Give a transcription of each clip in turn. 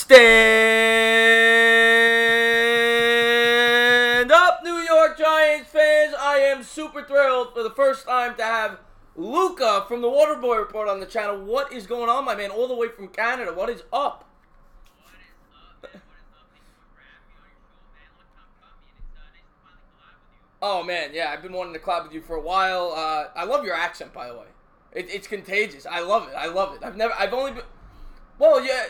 Stand up, New York Giants fans. I am super thrilled for the first time to have Luca from the WaterBoy Report on the channel. What is going on, my man? All the way from Canada. What is up? Oh, man, yeah, I've been wanting to collab with you for a while. I love your accent, by the way. It's contagious. I love it. I've only been, well, yeah.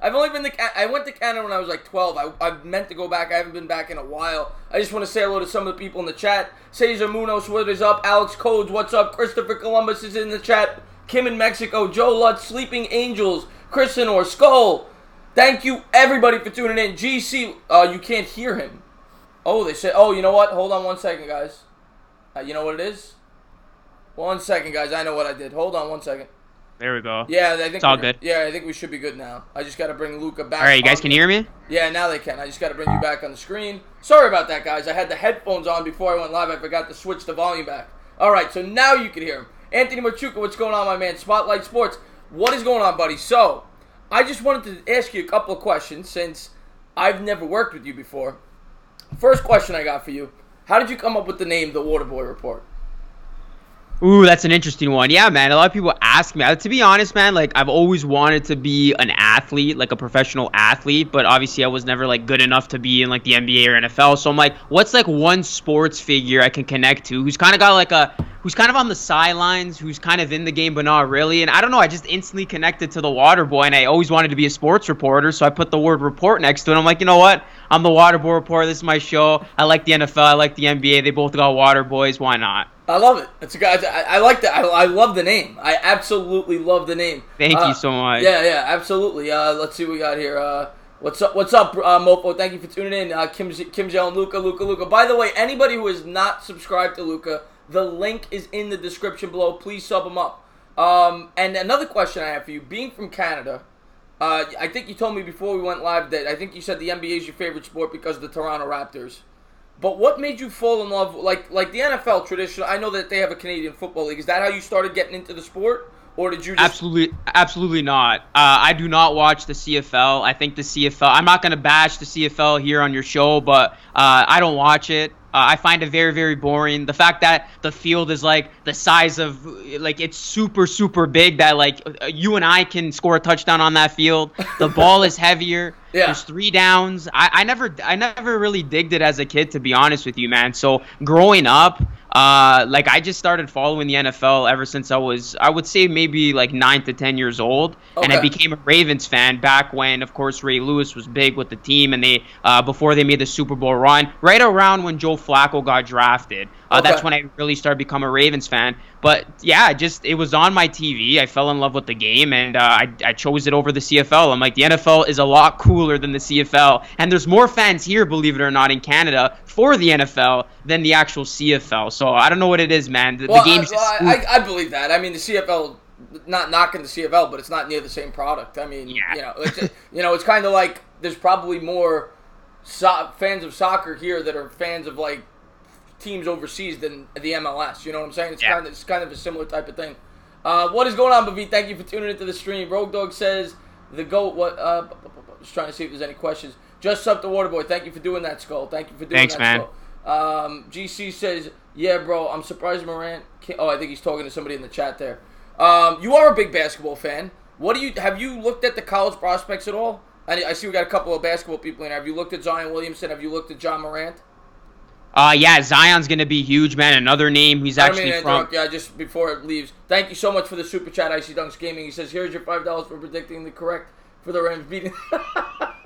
I went to Canada when I was like 12. I meant to go back. I haven't been back in a while. I just want to say hello to some of the people in the chat. Cesar Munoz, what is up? Alex Codes, what's up? Christopher Columbus is in the chat. Kim in Mexico. Joe Lutz, Sleeping Angels. Kristen or Skull. Thank you, everybody, for tuning in. GC, you can't hear him. Oh, they said, oh, you know what? Hold on one second, guys. You know what it is? 1 second, guys. I know what I did. Hold on 1 second. There we go. Yeah, I think it's all good. Yeah, I think we should be good now. I just got to bring Luca back. All right, you guys can hear me? Yeah, now they can. I just got to bring you back on the screen. Sorry about that, guys. I had the headphones on before I went live. I forgot to switch the volume back. All right, so now you can hear him. Anthony Machuca, what's going on, my man? Spotlight Sports, what is going on, buddy? So, I just wanted to ask you a couple of questions since I've never worked with you before. First question I got for you. How did you come up with the name The WaterBoy Report? Ooh, that's an interesting one. Yeah, man, a lot of people ask me. To be honest, man, like, I've always wanted to be an athlete, like a professional athlete, but obviously I was never, like, good enough to be in, like, the NBA or NFL. So I'm like, what's, like, one sports figure I can connect to who's kind of got, like, who's kind of on the sidelines, who's kind of in the game but not really? And I don't know, I just instantly connected to the Water Boy, and I always wanted to be a sports reporter, so I put the word report next to it. I'm like, you know what? I'm the Water Boy Reporter. This is my show. I like the NFL. I like the NBA. They both got Water Boys. Why not? I love it. It's a guy. I like that. I love the name. I absolutely love the name. Thank you so much. Yeah, absolutely. Let's see what we got here. What's up, Mofo? Thank you for tuning in. Kim Jell and Luca. By the way, anybody who is not subscribed to Luca, the link is in the description below. Please sub him up. And another question I have for you, being from Canada, I think you told me before we went live that I think you said the NBA is your favorite sport because of the Toronto Raptors. But what made you fall in love, like the NFL tradition? I know that they have a Canadian Football League. Is that how you started getting into the sport? Or did you just... Absolutely not. I do not watch the CFL. I think the CFL... I'm not going to bash the CFL here on your show, but I don't watch it. I find it very, very boring. The fact that the field is, like, the size of... Like, it's super, super big that, like, you and I can score a touchdown on that field. The ball is heavier. Yeah. There's 3 downs. I never really digged it as a kid, to be honest with you, man. So, growing up... like, I just started following the NFL ever since I would say maybe like 9 to 10 years old. Okay. And I became a Ravens fan back when, of course, Ray Lewis was big with the team, and they before they made the Super Bowl run, right around when Joe Flacco got drafted. That's when I really started becoming a Ravens fan. But yeah, it was on my TV. I fell in love with the game, and I chose it over the CFL. I'm like, the NFL is a lot cooler than the CFL, and there's more fans here, believe it or not, in Canada for the NFL than the actual CFL. So I don't know what it is, man. The game's just... I believe that. I mean, the CFL, not knocking the CFL, but it's not near the same product. I mean, yeah. It's kind of like there's probably more fans of soccer here that are fans of, like, teams overseas than the MLS. You know what I'm saying? It's kind of a similar type of thing. What is going on, Bavi? Thank you for tuning into the stream. Rogue Dog says the GOAT. Just trying to see if there's any questions. Just sub to Waterboy. Thank you for doing that, Skull. Thank you for doing that, man. Skull. GC says, yeah, bro, I'm surprised Morant can't... Oh, I think he's talking to somebody in the chat there. You are a big basketball fan. Have you looked at the college prospects at all? I see we got a couple of basketball people in here. Have you looked at Zion Williamson? Have you looked at John Morant? Yeah, Zion's going to be huge, man. Another name he's actually from... Yeah, just before it leaves. Thank you so much for the super chat, Icy Dunks Gaming. He says, here's your $5 for predicting the correct for the Rams beating...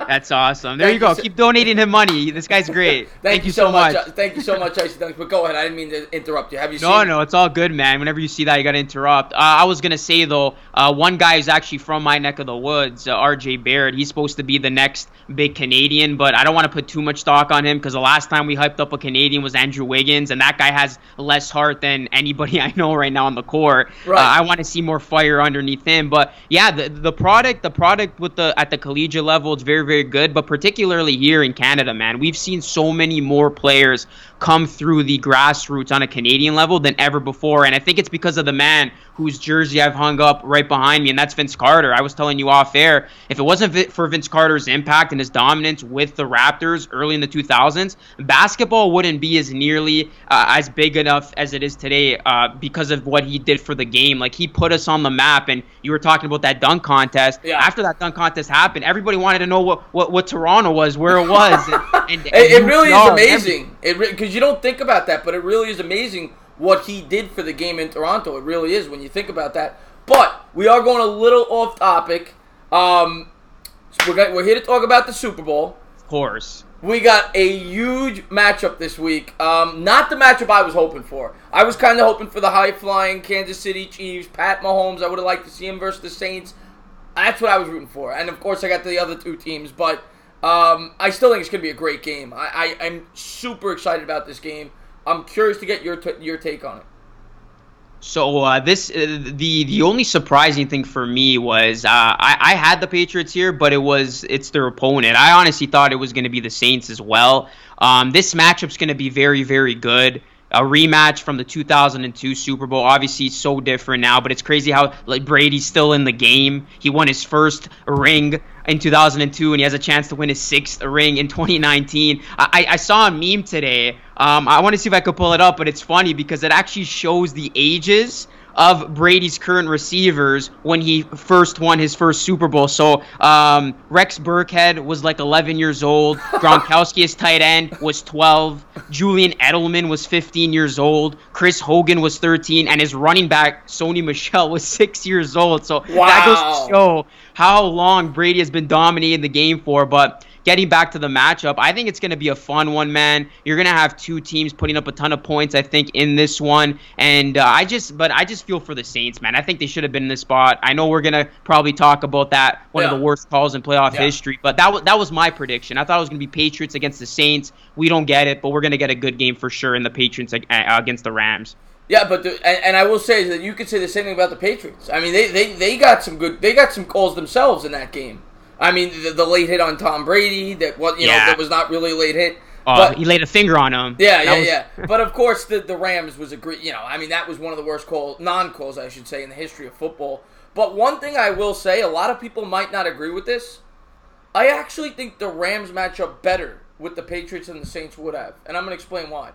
That's awesome. There you go. Keep donating him money. This guy's great. Thank you so much. Thank you so much, Icy Dunks. But go ahead. I didn't mean to interrupt you. Have you seen... No, it's all good, man. Whenever you see that, you got to interrupt. I was going to say, though, one guy who's actually from my neck of the woods, RJ Barrett. He's supposed to be the next big Canadian, but I don't want to put too much stock on him because the last time we hyped up a Canadian was Andrew Wiggins, and that guy has less heart than anybody I know right now on the court. Right. I want to see more fire underneath him. But, yeah, the product with at the collegiate level, it's very, very good, but particularly here in Canada, man, we've seen so many more players come through the grassroots on a Canadian level than ever before. And I think it's because of the man whose jersey I've hung up right behind me, and that's Vince Carter. I was telling you off air, if it wasn't for Vince Carter's impact and his dominance with the Raptors early in the 2000s, basketball wouldn't be as nearly as big enough as it is today because of what he did for the game. Like, he put us on the map, and you were talking about that dunk contest. Yeah. After that dunk contest happened, everybody wanted to know what Toronto was, where it was. And it really is amazing. Because you don't think about that, but it really is amazing what he did for the game in Toronto. It really is when you think about that. But we are going a little off topic. So we're here to talk about the Super Bowl. Of course. We got a huge matchup this week. Not the matchup I was hoping for. I was kind of hoping for the high-flying Kansas City Chiefs, Pat Mahomes. I would have liked to see him versus the Saints. That's what I was rooting for. And, of course, I got the other two teams. But I still think it's going to be a great game. I'm super excited about this game. I'm curious to get your take on it. So the only surprising thing for me was I had the Patriots here, but it's their opponent. I honestly thought it was going to be the Saints as well. This matchup's going to be very, very good. A rematch from the 2002 Super Bowl. Obviously, it's so different now, but it's crazy how Brady's still in the game. He won his first ring in 2002, and he has a chance to win his sixth ring in 2019. I saw a meme today. I want to see if I could pull it up, but it's funny because it actually shows the ages of Brady's current receivers when he first won his first Super Bowl. So Rex Burkhead was like 11 years old. Gronkowski, his tight end, was 12. Julian Edelman was 15 years old. Chris Hogan was 13. And his running back, Sony Michel, was 6 years old. So that goes to show how long Brady has been dominating the game for. But getting back to the matchup, I think it's going to be a fun one, man. You're going to have two teams putting up a ton of points, I think, in this one. And I just feel for the Saints, man. I think they should have been in this spot. I know we're going to probably talk about that, one of the worst calls in playoff history. But that was my prediction. I thought it was going to be Patriots against the Saints. We don't get it, but we're going to get a good game for sure in the Patriots against the Rams. Yeah, but and I will say that you could say the same thing about the Patriots. I mean, they got some calls themselves in that game. I mean, the late hit on Tom Brady that was not really a late hit. But he laid a finger on him. Yeah. But of course, the Rams was a great. I mean, that was one of the worst non-calls, I should say, in the history of football. But one thing I will say, a lot of people might not agree with this. I actually think the Rams match up better with the Patriots than the Saints would have, and I'm going to explain why.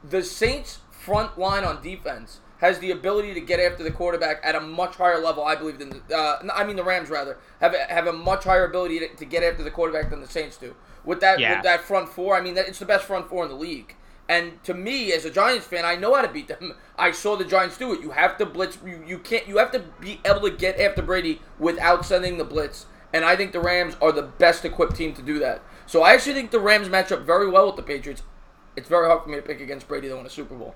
The Saints' front line on defense has the ability to get after the quarterback at a much higher level, I believe, than the Rams rather have a much higher ability to get after the quarterback than the Saints do. With that front four, I mean, it's the best front four in the league. And to me, as a Giants fan, I know how to beat them. I saw the Giants do it. You have to blitz. You have to be able to get after Brady without sending the blitz. And I think the Rams are the best equipped team to do that. So I actually think the Rams match up very well with the Patriots. It's very hard for me to pick against Brady though in a Super Bowl.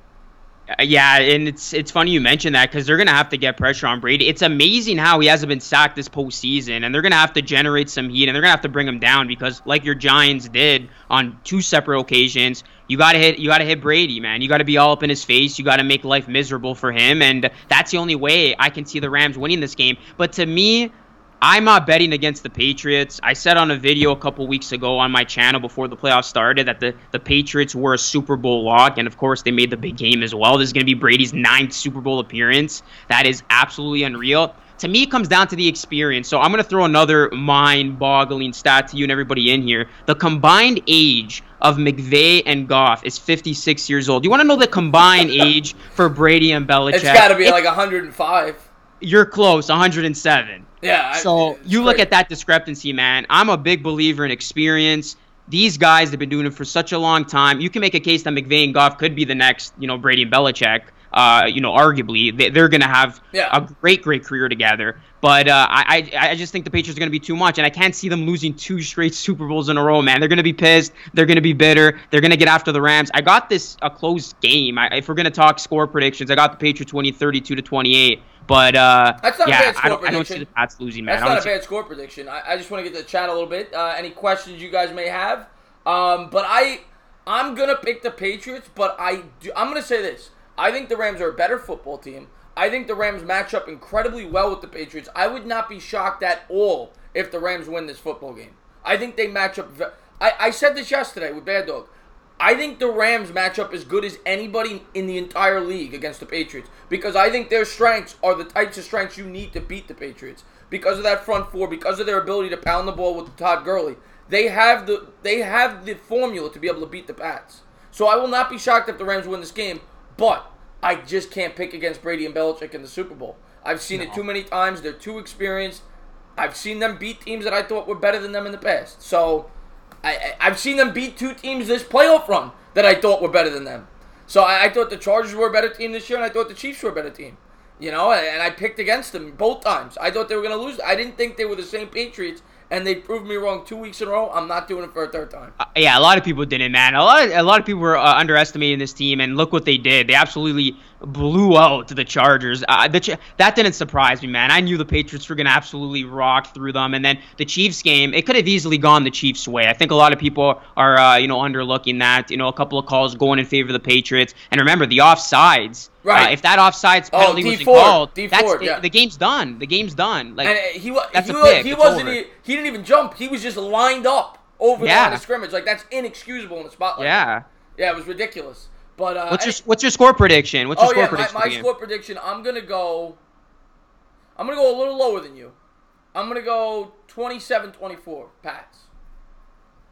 Yeah, and it's funny you mention that because they're going to have to get pressure on Brady. It's amazing how he hasn't been sacked this postseason, and they're going to have to generate some heat, and they're going to have to bring him down because, like your Giants did on two separate occasions, you got to hit Brady, man. You got to be all up in his face. You got to make life miserable for him, and that's the only way I can see the Rams winning this game. But to me, I'm not betting against the Patriots. I said on a video a couple weeks ago on my channel before the playoffs started that the Patriots were a Super Bowl lock, and of course they made the big game as well. This is going to be Brady's 9th Super Bowl appearance. That is absolutely unreal. To me, it comes down to the experience. So I'm going to throw another mind-boggling stat to you and everybody in here. The combined age of McVay and Goff is 56 years old. You want to know the combined age for Brady and Belichick? It's got to be like 105. You're close, 107. Yeah. So you look at that discrepancy, man. I'm a big believer in experience. These guys have been doing it for such a long time. You can make a case that McVay and Goff could be the next, Brady and Belichick. Arguably, they're going to have a great career together. But I just think the Patriots are going to be too much, and I can't see them losing 2 straight Super Bowls in a row, man. They're going to be pissed. They're going to be bitter. They're going to get after the Rams. I got this a close game. If we're going to talk score predictions, I got the Patriots winning 32-28. But that's not a bad score prediction. I don't see the Pats losing, man. That's not a bad score prediction. I just want to get to chat a little bit. Any questions you guys may have? But I'm gonna pick the Patriots. But I'm gonna say this. I think the Rams are a better football team. I think the Rams match up incredibly well with the Patriots. I would not be shocked at all if the Rams win this football game. I think they match up. I said this yesterday with Bad Dog. I think the Rams match up as good as anybody in the entire league against the Patriots, because I think their strengths are the types of strengths you need to beat the Patriots. Because of that front four, because of their ability to pound the ball with Todd Gurley, they have the formula to be able to beat the Pats. So I will not be shocked if the Rams win this game, but I just can't pick against Brady and Belichick in the Super Bowl. I've seen it too many times. They're too experienced. I've seen them beat teams that I thought were better than them in the past. So I've seen them beat two teams this playoff run that I thought were better than them. So I thought the Chargers were a better team this year, and I thought the Chiefs were a better team. And I picked against them both times. I thought they were going to lose. I didn't think they were the same Patriots, and they proved me wrong 2 weeks in a row. I'm not doing it for a third time. Yeah, a lot of people didn't, man. A lot of people were underestimating this team, and look what they did. They absolutely blew out the Chargers. That didn't surprise me, man. I knew the Patriots were going to absolutely rock through them, and then the Chiefs game, it could have easily gone the Chiefs' way. I think a lot of people are underlooking that. A couple of calls going in favor of the Patriots, and remember the offsides. Right. If that offsides penalty wasn't called, the game's done. The game's done. Like, and he didn't even jump. He was just lined up over the line of scrimmage. Like, that's inexcusable in the spotlight. Yeah. Yeah, it was ridiculous. But what's your score prediction? My score prediction. I'm gonna go a little lower than you. I'm gonna go 27-24 Pats.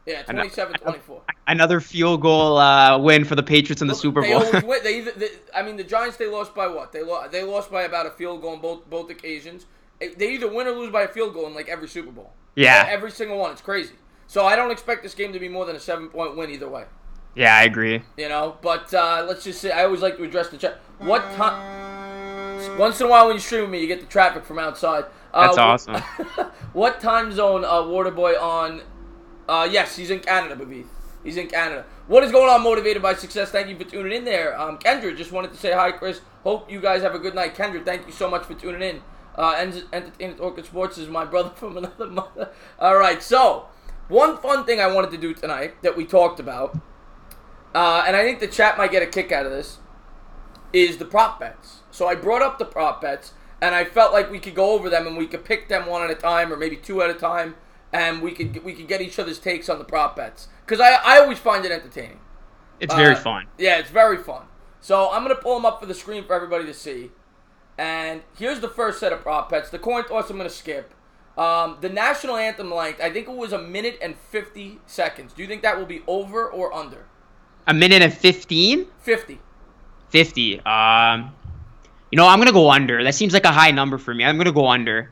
Yeah, 27-24. Another field goal win for the Patriots in the Super Bowl. They always win. The Giants, they lost by what? They lost by about a field goal on both occasions. They either win or lose by a field goal in like every Super Bowl. Yeah. Every single one. It's crazy. So I don't expect this game to be more than a 7-point win either way. Yeah, I agree. But let's just say, I always like to address the chat. What time? Once in a while when you stream with me, you get the traffic from outside. That's awesome. What time zone, WaterBoy on? Yes, he's in Canada, Bavith. He's in Canada. What is going on, Motivated by Success? Thank you for tuning in there. Kendra, just wanted to say hi, Chris. Hope you guys have a good night. Kendra, thank you so much for tuning in. Entertainah Talkin Sports is my brother from another mother. All right, so one fun thing I wanted to do tonight that we talked about, and I think the chat might get a kick out of this, is the prop bets. So I brought up the prop bets, and I felt like we could go over them, and we could pick them one at a time, or maybe two at a time, and we could get each other's takes on the prop bets. Because I always find it entertaining. It's very fun. Yeah, it's very fun. So I'm going to pull them up for the screen for everybody to see. And here's the first set of prop bets. The coin toss I'm going to skip. The national anthem length, I think it was 1 minute and 50 seconds. Do you think that will be over or under? 1 minute and 15? 50. 50. I'm going to go under. That seems like a high number for me. I'm going to go under.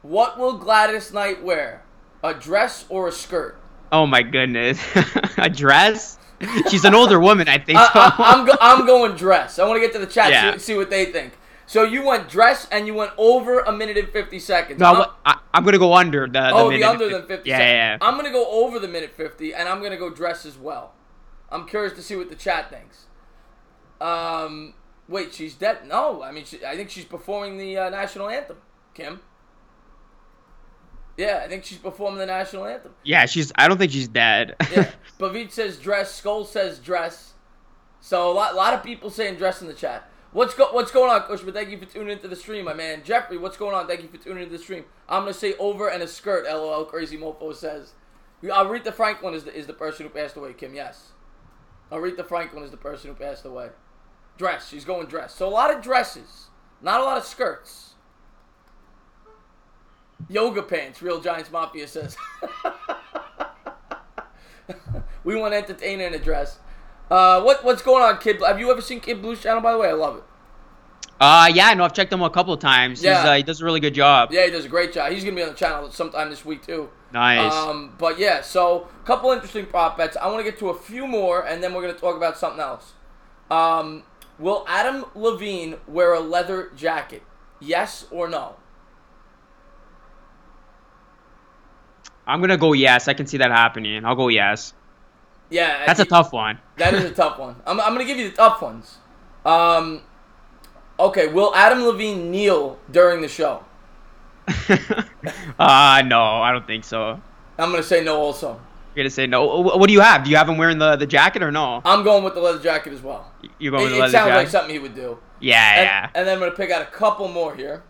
What will Gladys Knight wear? A dress or a skirt? Oh my goodness. A dress? She's an older woman, I think. I'm going dress. I want to get to the chat, see what they think. So you went dress and you went over 1 minute and 50 seconds. No, I'm going to go under the minute. The under than 50 seconds. Yeah. I'm going to go over the minute 50, and I'm going to go dress as well. I'm curious to see what the chat thinks. Wait, she's dead? No, I think she's performing the national anthem, Kim. Yeah, I think she's performing the national anthem. Yeah, I don't think she's dead. Yeah, Bavit says dress. Skull says dress. So a lot of people saying dress in the chat. What's going on, Cushman? Thank you for tuning into the stream, my man. Jeffrey, what's going on? Thank you for tuning into the stream. I'm gonna say over and a skirt. LOL. Crazy Mofo says. Aretha Franklin is the person who passed away. Kim, yes. Aretha Franklin is the person who passed away. Dress. She's going dress. So a lot of dresses, not a lot of skirts. Yoga pants, Real Giants Mafia says. We want Entertainah in a dress. What's going on, Kid? Have you ever seen Kid Blue's channel, by the way? I love it. Yeah, no, I've checked him a couple of times. Yeah. He does a really good job. Yeah, he does a great job. He's going to be on the channel sometime this week, too. Nice. But yeah, so a couple interesting prop bets. I want to get to a few more, and then we're going to talk about something else. Will Adam Levine wear a leather jacket? Yes or no? I'm going to go yes. I can see that happening. I'll go yes. Yeah. That's a tough one. That is a tough one. I'm going to give you the tough ones. Okay, will Adam Levine kneel during the show? No, I don't think so. I'm going to say no also. You're going to say no. What do you have? Do you have him wearing the jacket or no? I'm going with the leather jacket as well. You're going with the leather jacket? It sounds like something he would do. Yeah. And then I'm going to pick out a couple more here.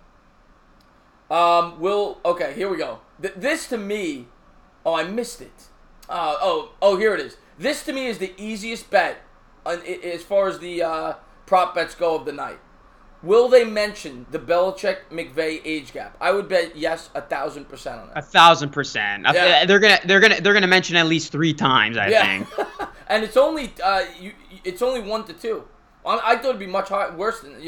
Okay, here we go. This to me, I missed it. Here it is. This to me is the easiest bet as far as the prop bets go of the night. Will they mention the Belichick-McVay age gap? I would bet yes, 1,000% on that. 1,000%. Yeah. They're gonna mention at least 3 times. I think. And it's only 1-2. I thought it'd be much worse than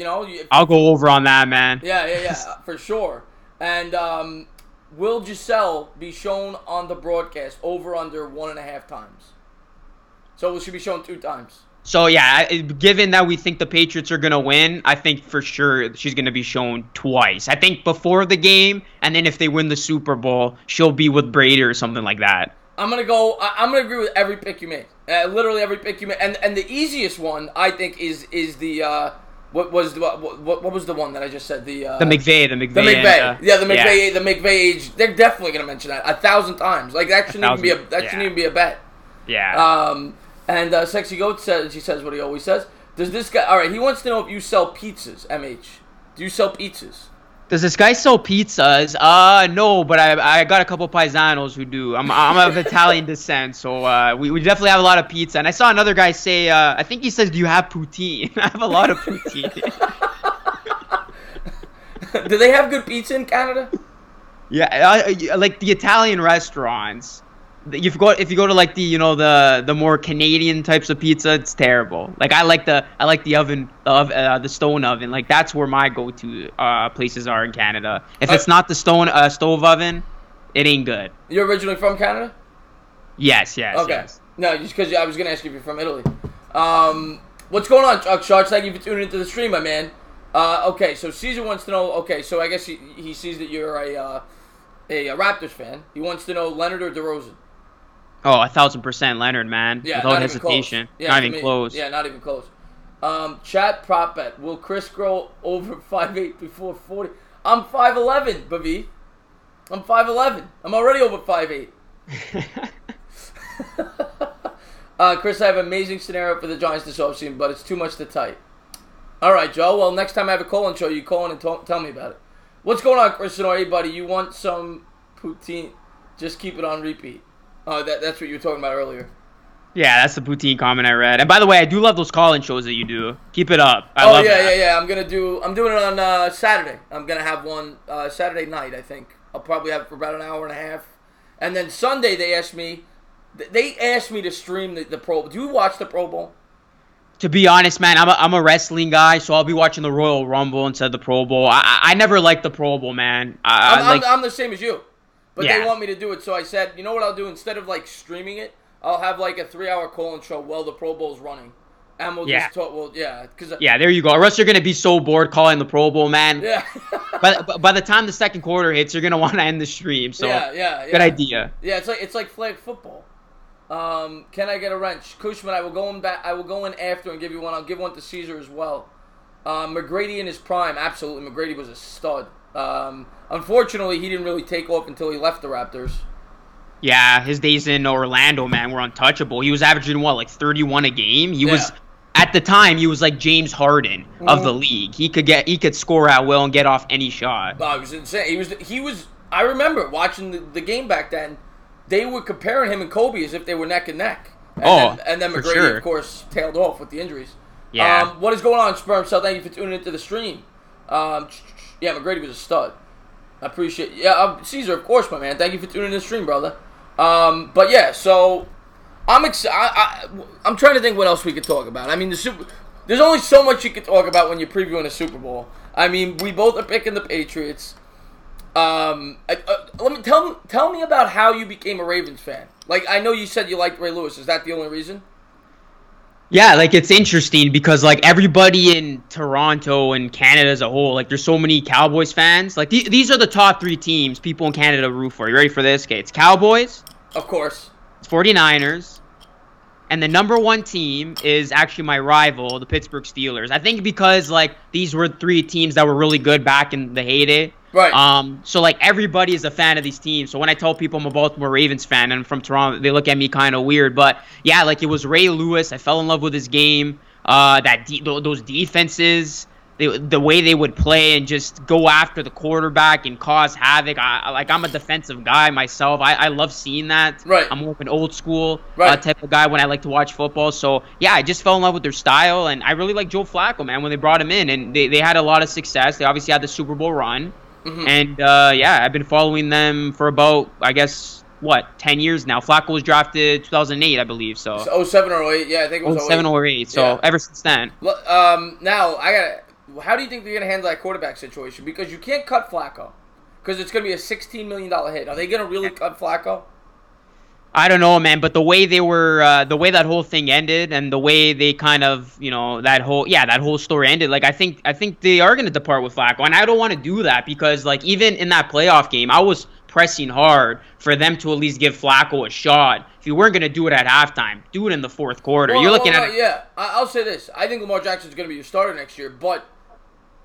I'll go over on that, man. Yeah, for sure. And will Giselle be shown on the broadcast over under 1.5 times? So it should be shown 2 times. So yeah, given that we think the Patriots are gonna win, I think for sure she's gonna be shown twice. I think before the game, and then if they win the Super Bowl, she'll be with Brady or something like that. I'm gonna agree with every pick you made. Literally every pick you made. And the easiest one I think is the what was the one that I just said? The McVay. The McVay age. They're definitely gonna mention that 1,000 times. Like that shouldn't even be a bet. Yeah. And Sexy Goat says what he always says. Does this guy? All right, he wants to know if you sell pizzas. MH, do you sell pizzas? Does this guy sell pizzas? No, but I got a couple paisanos who do. I'm of Italian descent, so we definitely have a lot of pizza. And I saw another guy say, I think he says, "Do you have poutine?" I have a lot of poutine. Do they have good pizza in Canada? Yeah, like the Italian restaurants. If you go to like the more Canadian types of pizza, it's terrible. Like I like the oven the stone oven. Like that's where my go-to places are in Canada. If it's not the stove oven, it ain't good. You're originally from Canada? Yes. Okay. Yes. No, just because I was gonna ask you if you're from Italy. What's going on, Chuck Sharks? Thank you for tuning into the stream, my man. Okay, so Caesar wants to know. Okay, so I guess he sees that you're a Raptors fan. He wants to know Leonard or DeRozan. Oh, 1,000% Leonard, man. Yeah, without hesitation. Not even close. Yeah, not even close. Chat prop bet. Will Chris grow over 5'8" before 40? I'm 5'11", Bavi. I'm 5'11". I'm already over 5'8". Chris, I have an amazing scenario for the Giants this offseason, but it's too much to type. All right, Joe. Well, next time I have a call-in show, you call in and tell me about it. What's going on, Chris? Hey, buddy, you want some poutine? Just keep it on repeat. That's what you were talking about earlier. Yeah, that's the poutine comment I read. And by the way, I do love those call-in shows that you do. Keep it up. I love that. Yeah. I'm doing it on Saturday. I'm gonna have one Saturday night. I think I'll probably have it for about an hour and a half. And then Sunday they asked me to stream the Pro Bowl. Do you watch the Pro Bowl? To be honest, man, I'm a wrestling guy, so I'll be watching the Royal Rumble instead of the Pro Bowl. I never liked the Pro Bowl, man. I'm the same as you. But they want me to do it, so I said, you know what I'll do? Instead of, like, streaming it, I'll have, like, a 3-hour call-in show while the Pro Bowl's running. And we'll just talk, there you go. Or else you're going to be so bored calling the Pro Bowl, man. Yeah. But by the time the second quarter hits, you're going to want to end the stream, so good idea. Yeah, it's like flag football. Can I get a wrench? Cushman, I will go in after and give you one. I'll give one to Caesar as well. McGrady in his prime, absolutely. McGrady was a stud. Unfortunately, he didn't really take off until he left the Raptors. Yeah, his days in Orlando, man, were untouchable. He was averaging, like 31 a game? He was, at the time, he was like James Harden of the league. He could score at will and get off any shot. Oh, it was insane. He was. I remember watching the game back then. They were comparing him and Kobe as if they were neck and neck. And then McGrady, of course, tailed off with the injuries. Yeah. What is going on, Sperm Cell? Thank you for tuning into the stream. Yeah, McGrady was a stud. I appreciate Caesar, of course, my man. Thank you for tuning in the stream, brother. But yeah, so I'm I'm trying to think what else we could talk about. I mean, there's only so much you can talk about when you're previewing a Super Bowl. I mean, we both are picking the Patriots. Tell me about how you became a Ravens fan. Like, I know you said you liked Ray Lewis. Is that the only reason? Yeah, like, it's interesting because, like, everybody in Toronto and Canada as a whole, like, there's so many Cowboys fans. Like, these are the top 3 teams people in Canada root for. You ready for this? Okay, it's Cowboys. Of course. It's 49ers. And the number 1 team is actually my rival, the Pittsburgh Steelers. I think because, like, these were 3 teams that were really good back in the heyday. Right. So, like, everybody is a fan of these teams. So when I tell people I'm a Baltimore Ravens fan and I'm from Toronto, they look at me kind of weird. But, yeah, like, it was Ray Lewis. I fell in love with his game. Those defenses, the way they would play and just go after the quarterback and cause havoc. I'm a defensive guy myself. I love seeing that. Right. I'm more of an old school right. type of guy when I like to watch football. So, yeah, I just fell in love with their style, and I really like Joe Flacco, man, when they brought him in. And they had a lot of success. They obviously had the Super Bowl run. Mm-hmm. And, yeah, I've been following them for about, I guess, 10 years now. Flacco was drafted 2008, I believe. So 07 or 08. Yeah, I think it was 07 or 08. So ever since then. Now, how do you think they're going to handle that quarterback situation? Because you can't cut Flacco. Because it's going to be a $16 million hit. Are they going to really cut Flacco? I don't know, man. But the way they were, the way that whole thing ended, and the way they kind of, that whole story ended. Like, I think they are going to depart with Flacco, and I don't want to do that because, like, even in that playoff game, I was pressing hard for them to at least give Flacco a shot. If you weren't going to do it at halftime, do it in the fourth quarter. You're looking at yeah. I'll say this: I think Lamar Jackson's going to be your starter next year, but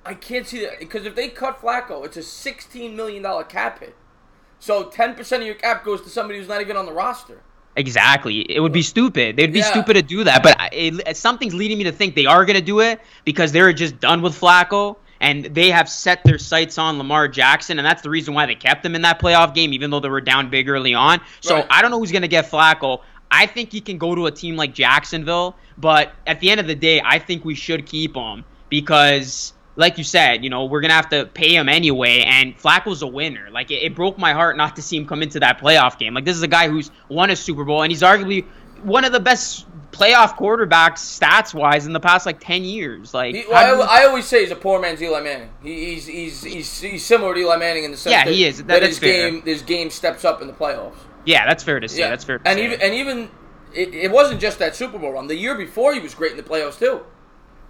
I can't see that because if they cut Flacco, it's a $16 million cap hit. So 10% of your cap goes to somebody who's not even on the roster. Exactly. It would be stupid. They'd be stupid to do that. But something's leading me to think they are going to do it because they're just done with Flacco. And they have set their sights on Lamar Jackson, and that's the reason why they kept him in that playoff game, even though they were down big early on. So I don't know who's going to get Flacco. I think he can go to a team like Jacksonville, but at the end of the day, I think we should keep him because, like you said, we're going to have to pay him anyway, and Flacco's a winner. Like, it broke my heart not to see him come into that playoff game. Like, this is a guy who's won a Super Bowl, and he's arguably one of the best playoff quarterbacks stats-wise in the past 10 years. Like, I always say he's a poor man's Eli Manning. He's similar to Eli Manning in the sense that he is. That his game steps up in the playoffs. Yeah, that's fair to say. Yeah. That's fair to say. Even it wasn't just that Super Bowl run. The year before, he was great in the playoffs too.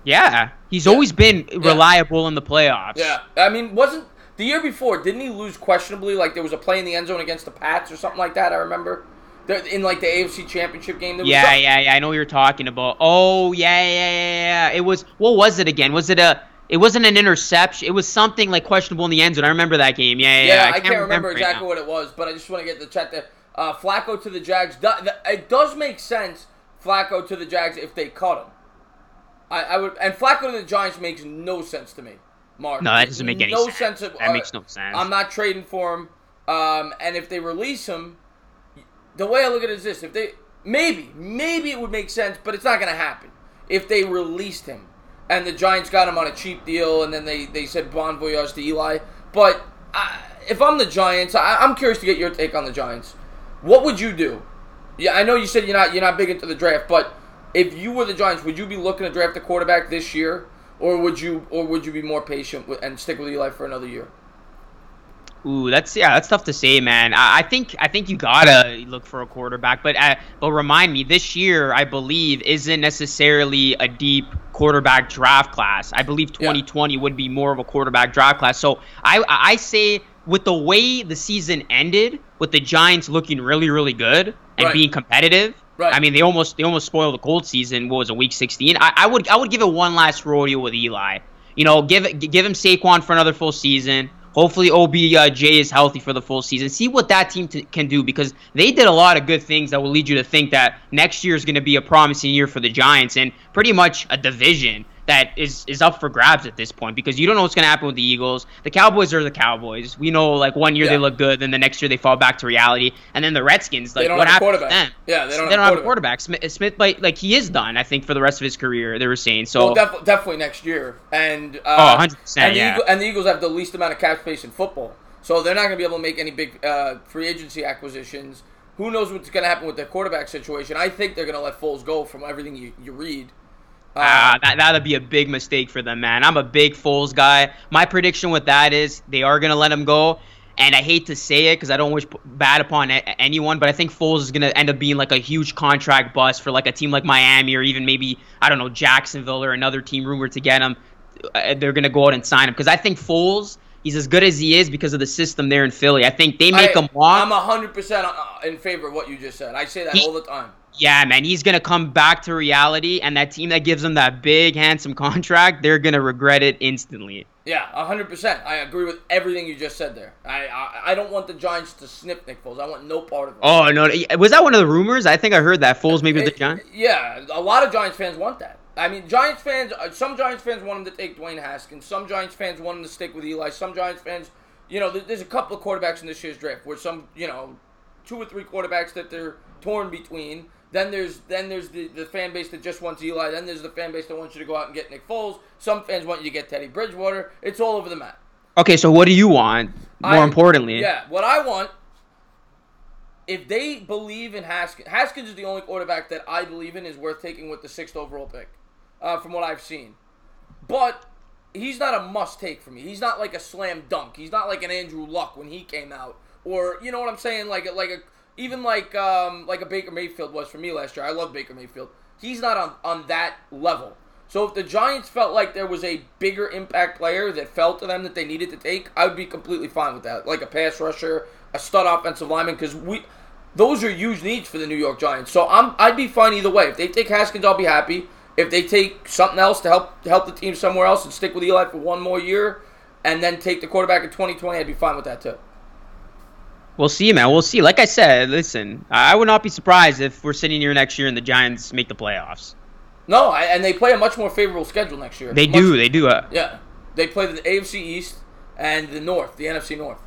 Yeah, he's always been reliable in the playoffs. Yeah, I mean, wasn't the year before? Didn't he lose questionably? Like there was a play in the end zone against the Pats or something like that. I remember. In the AFC Championship game? I know what you're talking about. Oh, yeah. It was, what was it again? It wasn't an interception. It was something questionable in the end zone. I remember that game. Yeah. I can't remember exactly what it was, but I just want to get the chat there. Flacco to the Jags. It does make sense, Flacco to the Jags, if they cut him. I would, and Flacco to the Giants makes no sense to me, Mark. No, that doesn't make any sense. That makes no sense. I'm not trading for him. And if they release him, the way I look at it is this: if they maybe it would make sense, but it's not going to happen. If they released him and the Giants got him on a cheap deal, and then they said bon voyage to Eli. But if I'm the Giants, I'm curious to get your take on the Giants. What would you do? Yeah, I know you said you're not big into the draft, but if you were the Giants, would you be looking to draft a quarterback this year, or would you be more patient and stick with Eli for another year? Ooh, that's tough to say, man. I think you gotta look for a quarterback, but remind me, this year I believe isn't necessarily a deep quarterback draft class. I believe 2020 would be more of a quarterback draft class. So I say with the way the season ended, with the Giants looking really really good and being competitive. Right. I mean, they almost spoiled the Colts season. What was it, week 16? I would give it one last rodeo with Eli. Give him Saquon for another full season. Hopefully OBJ is healthy for the full season. See what that team can do because they did a lot of good things that will lead you to think that next year is going to be a promising year for the Giants and pretty much a division that is up for grabs at this point because you don't know what's going to happen with the Eagles. The Cowboys are the Cowboys. We know one year they look good, then the next year they fall back to reality. And then the Redskins, what happened to them? Yeah, they don't have a quarterback. Smith, he is done, I think, for the rest of his career, they were saying. So definitely next year. And 100%, and the Eagles have the least amount of cap space in football. So they're not going to be able to make any big free agency acquisitions. Who knows what's going to happen with their quarterback situation? I think they're going to let Foles go from everything you read. That'd be a big mistake for them, man. I'm a big Foles guy. My prediction with that is they are going to let him go. And I hate to say it because I don't wish bad upon anyone, but I think Foles is going to end up being a huge contract bust for a team like Miami or even maybe, I don't know, Jacksonville or another team rumored to get him. They're going to go out and sign him because I think Foles, he's as good as he is because of the system there in Philly. I think they make him walk. I'm 100% in favor of what you just said. I say that all the time. Yeah, man, he's going to come back to reality, and that team that gives him that big, handsome contract, they're going to regret it instantly. Yeah, 100%. I agree with everything you just said there. I don't want the Giants to snip Nick Foles. I want no part of it. Oh, no. Was that one of the rumors? I think I heard that. Foles maybe the Giants? Yeah, a lot of Giants fans want that. I mean, Giants fans. Some Giants fans want him to take Dwayne Haskins. Some Giants fans want him to stick with Eli. Some Giants fans, there's a couple of quarterbacks in this year's draft where some, 2 or 3 quarterbacks that they're torn between. Then there's the fan base that just wants Eli. Then there's the fan base that wants you to go out and get Nick Foles. Some fans want you to get Teddy Bridgewater. It's all over the map. Okay, so what do you want? More importantly, what I want. If they believe in Haskins is the only quarterback that I believe in is worth taking with the 6th overall pick, from what I've seen. But he's not a must-take for me. He's not like a slam dunk. He's not like an Andrew Luck when he came out. Or, you know what I'm saying? Even like a Baker Mayfield was for me last year. I love Baker Mayfield. He's not on that level. So if the Giants felt like there was a bigger impact player that fell to them that they needed to take, I would be completely fine with that. Like a pass rusher, a stud offensive lineman, because those are huge needs for the New York Giants. So I'd be fine either way. If they take Haskins, I'll be happy. If they take something else to help the team somewhere else and stick with Eli for one more year, and then take the quarterback in 2020, I'd be fine with that too. We'll see, man. We'll see. Like I said, listen, I would not be surprised if we're sitting here next year and the Giants make the playoffs. No, and they play a much more favorable schedule next year. They do. Yeah. They play the AFC East and the NFC North.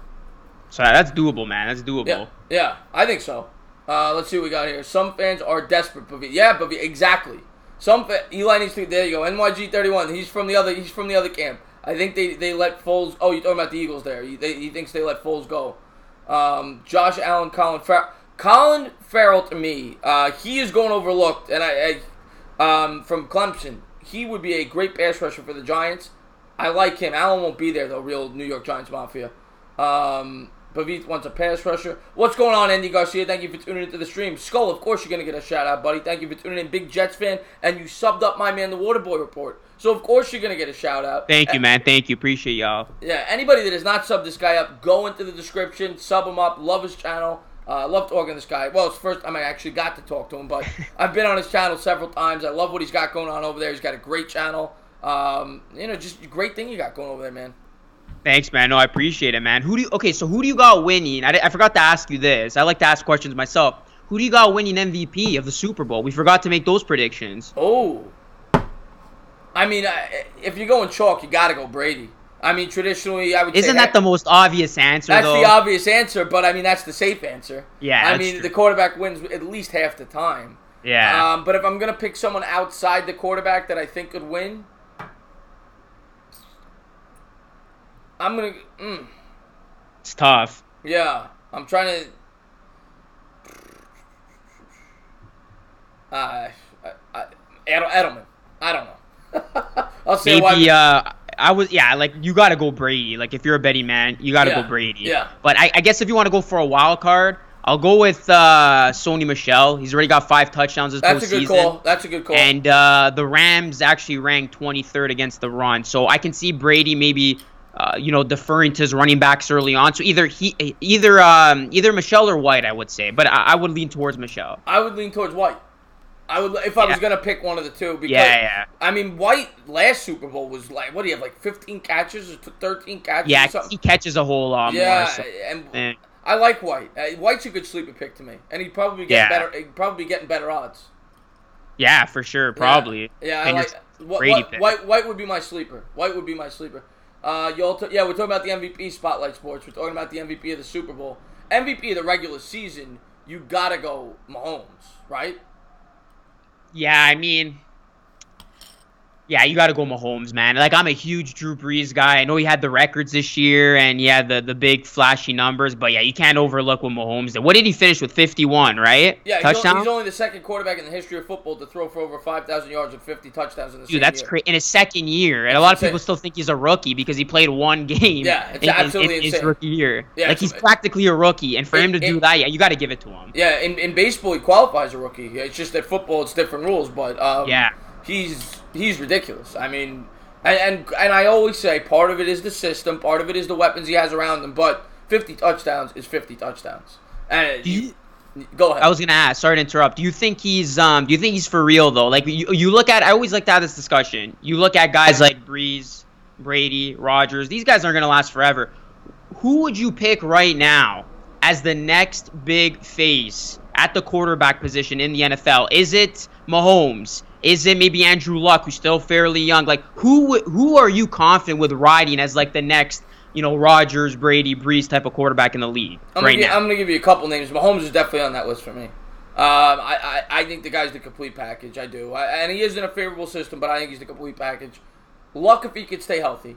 So that's doable, man. That's doable. Yeah, I think so. Let's see what we got here. Some fans are desperate, but exactly. Eli needs to. There you go. NYG31. He's from the other camp. I think they let Foles. Oh, you're talking about the Eagles there. He thinks they let Foles go. Josh Allen, Colin Farrell to me. He is going overlooked, and from Clemson, he would be a great pass rusher for the Giants. I like him. Allen won't be there though. Real New York Giants mafia. Pavith wants a pass rusher. What's going on, Andy Garcia? Thank you for tuning into the stream. Skull, of course you're going to get a shout-out, buddy. Thank you for tuning in. Big Jets fan, and you subbed up my man, the WaterBoy Report. So, of course you're going to get a shout-out. Thank you, man. Thank you. Appreciate y'all. Yeah, anybody that has not subbed this guy up, go into the description, sub him up. Love his channel. Love talking to this guy. Well, it's the first time I actually got to talk to him, but I've been on his channel several times. I love what he's got going on over there. He's got a great channel. Just a great thing you got going over there, man. Thanks, man. No, I appreciate it, man. Who do you got winning? I forgot to ask you this. I like to ask questions myself. Who do you got winning MVP of the Super Bowl? We forgot to make those predictions. Oh. I mean, if you're going chalk, you got to go Brady. I mean, traditionally, I would say... Isn't that the most obvious answer, That's though? the obvious answer, but, I mean, that's the safe answer. Yeah, I mean, true. The quarterback wins at least half the time. Yeah. But if I'm going to pick someone outside the quarterback that I think could win... I'm going to... It's tough. Yeah. I'm trying to... Edelman. I don't know. I'll say maybe, why... you got to go Brady. Like, if you're a betting man, you got to go Brady. Yeah. But I guess if you want to go for a wild card, I'll go with Sony Michel. He's already got 5 touchdowns this postseason. That's a good call. And the Rams actually ranked 23rd against the run. So I can see Brady maybe... deferring to his running backs early on. So either Michel or White, I would say. But I would lean towards Michel. I would lean towards White. I was going to pick one of the two. Because, I mean, White last Super Bowl was like, what do you have, like 15 catches or 13 catches or something? He catches a whole lot more. So. And I like White. White's a good sleeper pick to me. And he'd probably get better. He'd probably be getting better odds. Yeah, for sure. Probably. Yeah, I like White would be my sleeper. We're talking about the MVP Spotlight Sports. We're talking about the MVP of the Super Bowl. MVP of the regular season, you got to go Mahomes, right? Yeah, I mean... Yeah, you got to go Mahomes, man. Like, I'm a huge Drew Brees guy. I know he had the records this year, and he had the big flashy numbers. But, yeah, you can't overlook what Mahomes did. What did he finish with? 51, right? Yeah, touchdowns? He's only the second quarterback in the history of football to throw for over 5,000 yards and 50 touchdowns in the same year. Dude, that's crazy. In his second year. And a lot of people still think he's a rookie because he played one game in his rookie year. Yeah, like, he's practically a rookie. And for him to do that, you got to give it to him. Yeah, in baseball, he qualifies a rookie. It's just that football, it's different rules. But, He's ridiculous. I mean, and I always say part of it is the system, part of it is the weapons he has around him, but 50 touchdowns is 50 touchdowns. And go ahead. I was gonna ask. Sorry to interrupt. Do you think he's for real though? Like you look at. I always like to have this discussion. You look at guys like Breeze, Brady, Rodgers. These guys aren't gonna last forever. Who would you pick right now as the next big face at the quarterback position in the NFL? Is it Mahomes? Is it maybe Andrew Luck, who's still fairly young? Like, who are you confident with riding as like the next, Rodgers, Brady, Breeze type of quarterback in the league now? I'm going to give you a couple names. Mahomes is definitely on that list for me. I think the guy's the complete package. I do. And he is in a favorable system, but I think he's the complete package. Luck if he could stay healthy.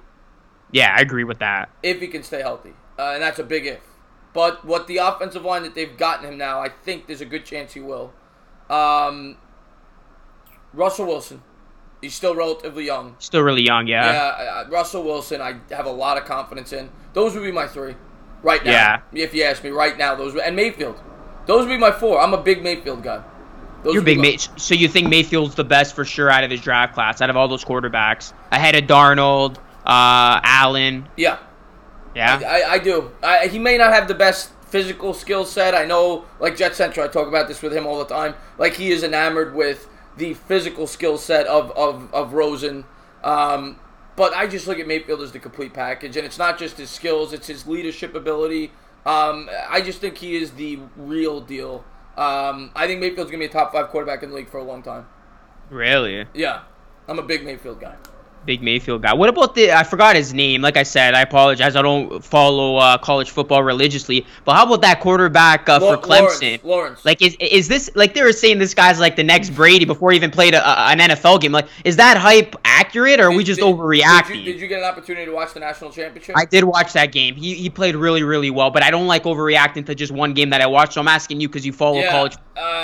Yeah, I agree with that. If he can stay healthy. And that's a big if. But what the offensive line that they've gotten him now, I think there's a good chance he will. Russell Wilson. He's still relatively young. Still really young, yeah. Yeah, Russell Wilson, I have a lot of confidence in. Those would be my three right now. Yeah. If you ask me right now, and Mayfield. Those would be my four. I'm a big Mayfield guy. You're big so you think Mayfield's the best for sure out of his draft class, out of all those quarterbacks, ahead of Darnold, Allen. Yeah. Yeah. I do. He may not have the best physical skill set. I know, like Jet Central, I talk about this with him all the time. Like, he is enamored with the physical skill set of Rosen. But I just look at Mayfield as the complete package. And it's not just his skills, it's his leadership ability. I just think he is the real deal. I think Mayfield's going to be a top 5 quarterback in the league for a long time. Really? Yeah. I'm a big Mayfield guy. Big Mayfield guy. What about I forgot his name. Like I said, I apologize. I don't follow college football religiously. But how about that quarterback for Clemson? Lawrence. Like, is this, like they were saying this guy's like the next Brady before he even played an NFL game. Like, is that hype accurate, or are we just overreacting? Did you get an opportunity to watch the national championship? I did watch that game. He played really, really well. But I don't like overreacting to just one game that I watched. So I'm asking you because you follow college.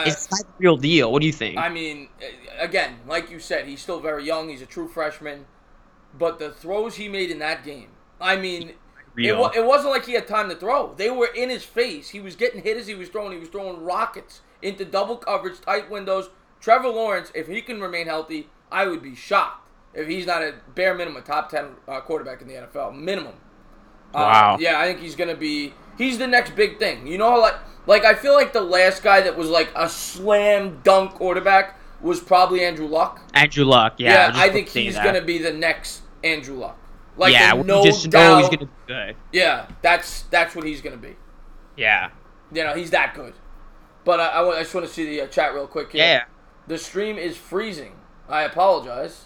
Is that the real deal? What do you think? I mean, again, like you said, he's still very young. He's a true freshman. But the throws he made in that game, I mean, it wasn't like he had time to throw. They were in his face. He was getting hit as he was throwing. He was throwing rockets into double coverage, tight windows. Trevor Lawrence, if he can remain healthy, I would be shocked if he's not at bare minimum a top 10 quarterback in the NFL. Minimum. Wow. Yeah, I think he's going to be – he's the next big thing. You know how, like I feel like the last guy that was like a slam dunk quarterback was probably Andrew Luck. Andrew Luck, yeah. Yeah, I think he's going to be the next Andrew Luck. Like, yeah, no just doubt. know he's going to be good. Yeah, that's what he's going to be. Yeah. He's that good. But I just want to see the chat real quick here. Yeah. The stream is freezing. I apologize.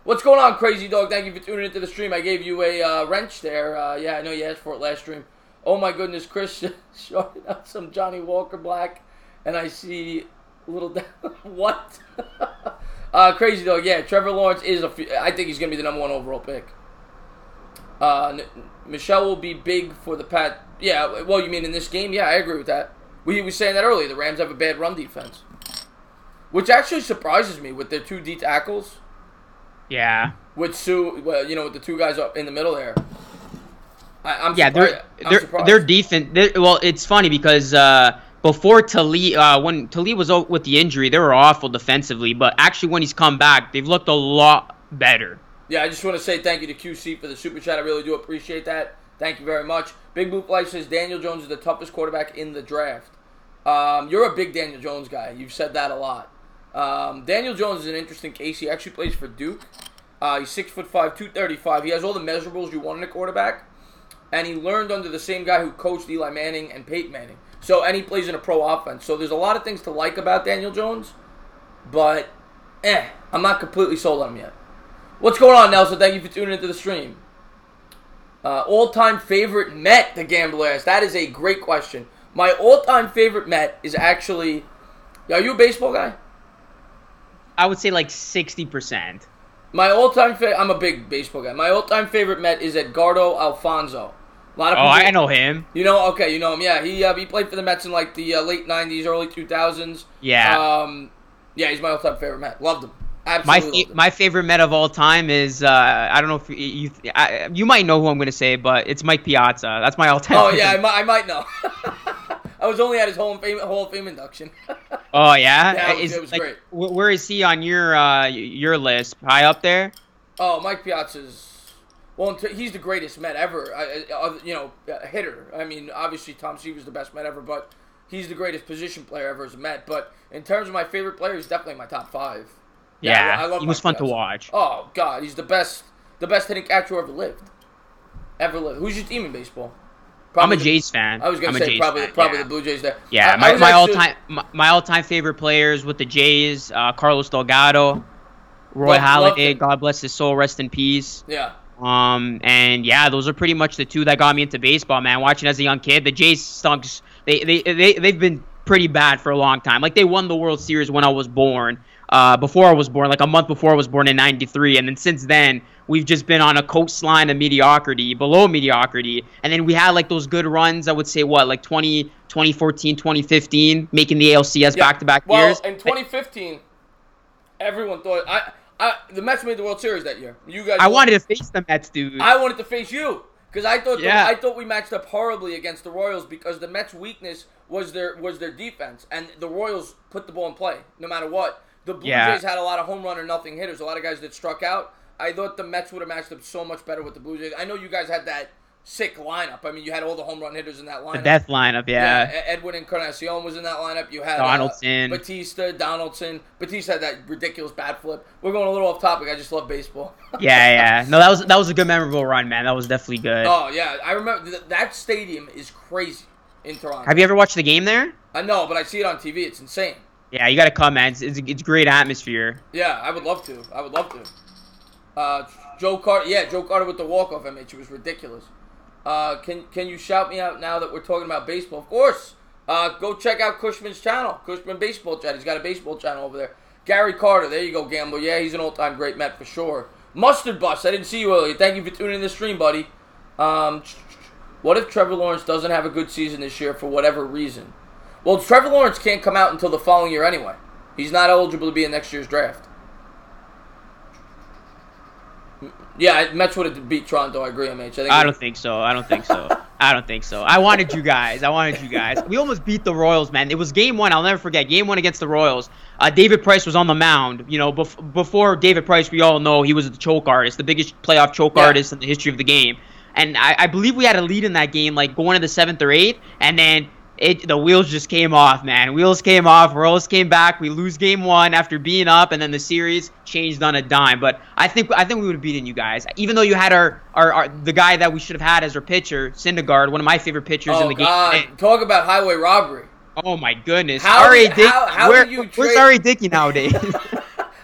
What's going on, Crazy Dog? Thank you for tuning into the stream. I gave you a wrench there. Yeah, I know you asked for it last stream. Oh my goodness, Chris showing out some Johnny Walker Black, and I see little what? Crazy Dog, yeah, Trevor Lawrence I think he's going to be the number 1 overall pick. Michelle will be big for the Pat. Yeah, well, you mean in this game? Yeah, I agree with that. We were saying that earlier. The Rams have a bad run defense, which actually surprises me with their 2 D tackles. Yeah. With Sue, with the 2 guys up in the middle there. I'm surprised. They're decent. Well, it's funny because before Talib, when Talib was out with the injury, they were awful defensively. But actually, when he's come back, they've looked a lot better. Yeah, I just want to say thank you to QC for the super chat. I really do appreciate that. Thank you very much. Big Boop Life says Daniel Jones is the toughest quarterback in the draft. You're a big Daniel Jones guy. You've said that a lot. Daniel Jones is an interesting case. He actually plays for Duke. He's 6'5", 235. He has all the measurables you want in a quarterback. And he learned under the same guy who coached Eli Manning and Peyton Manning. And he plays in a pro offense. So there's a lot of things to like about Daniel Jones. But, I'm not completely sold on him yet. What's going on, Nelson? Thank you for tuning into the stream. All-time favorite Met, the Gambler asked. That is a great question. My all-time favorite Met is actually... Are you a baseball guy? I would say like 60%. My all-time favorite... I'm a big baseball guy. My all-time favorite Met is Edgardo Alfonso. A lot of people, I know him. You know him. Yeah, he played for the Mets in like the late 90s, early 2000s. Yeah. Yeah, he's my all-time favorite Met. Loved him. Absolutely. My favorite Met of all time is I don't know if you might know who I'm going to say, but it's Mike Piazza. That's my all-time. Oh yeah, I might know. I was only at his Hall of Fame induction. Oh yeah, yeah, it was great. Where is he on your list? High up there? Oh, Mike Piazza's. Well, he's the greatest Met ever. Hitter. I mean, obviously Tom Seaver's the best Met ever, but he's the greatest position player ever as a Met. But in terms of my favorite player, he's definitely my top 5. Yeah, I love he was Mike fun Piazza. to watch. Oh God, he's the best hitting catcher who ever lived. Who's your team in baseball? I'm a Jays fan. I was gonna say probably the Blue Jays there. Yeah, my all-time favorite players with the Jays, Carlos Delgado, Roy Halladay, God bless his soul, rest in peace. Yeah. And yeah, those are pretty much the two that got me into baseball, man. Watching as a young kid, the Jays stunks. They've been pretty bad for a long time. Like, they won the World Series when I was born. Before I was born, like a month before I was born in '93, and then since then we've just been on a coastline of mediocrity, below mediocrity, and then we had like those good runs. I would say like 2014, 2015, making the ALCS back-to-back years. Well, in 2015, everyone thought the Mets made the World Series that year. You guys, I wanted to face the Mets, dude. I wanted to face you because I thought we matched up horribly against the Royals because the Mets' weakness was their defense, and the Royals put the ball in play no matter what. The Blue Jays had a lot of home run or nothing hitters, a lot of guys that struck out. I thought the Mets would have matched up so much better with the Blue Jays. I know you guys had that sick lineup. I mean, you had all the home run hitters in that lineup. The death lineup, yeah. Edwin Encarnacion was in that lineup. You had Donaldson. Donaldson. Batista had that ridiculous bat flip. We're going a little off topic. I just love baseball. Yeah. No, that was a good, memorable run, man. That was definitely good. Oh, yeah. I remember that stadium is crazy in Toronto. Have you ever watched the game there? I know, but I see it on TV. It's insane. Yeah, you got to come, man. It's great atmosphere. Yeah, I would love to. Joe Carter with the walk-off, MH. It was ridiculous. Can you shout me out now that we're talking about baseball? Of course. Go check out Cushman's channel, Cushman Baseball Chat. He's got a baseball channel over there. Gary Carter, there you go, Gambler. Yeah, he's an all-time great Met for sure. Mustard Bus, I didn't see you earlier. Thank you for tuning in the stream, buddy. What if Trevor Lawrence doesn't have a good season this year for whatever reason? Well, Trevor Lawrence can't come out until the following year anyway. He's not eligible to be in next year's draft. Yeah, Mets would have beat Toronto. I agree, MH. I don't think so. I wanted you guys. We almost beat the Royals, man. It was game one. I'll never forget. Game one against the Royals. David Price was on the mound. You know, before David Price, we all know he was the choke artist, the biggest playoff choke artist in the history of the game. And I believe we had a lead in that game, like going to the 7th or 8th, and then the wheels just came off, man. Wheels came off. Royals came back. We lose game one after being up, and then the series changed on a dime. But I think we would have beaten you guys, even though you had the guy that we should have had as our pitcher, Syndergaard, one of my favorite pitchers in the game. Talk about highway robbery. Oh my goodness. Where's R.A. Dickey nowadays?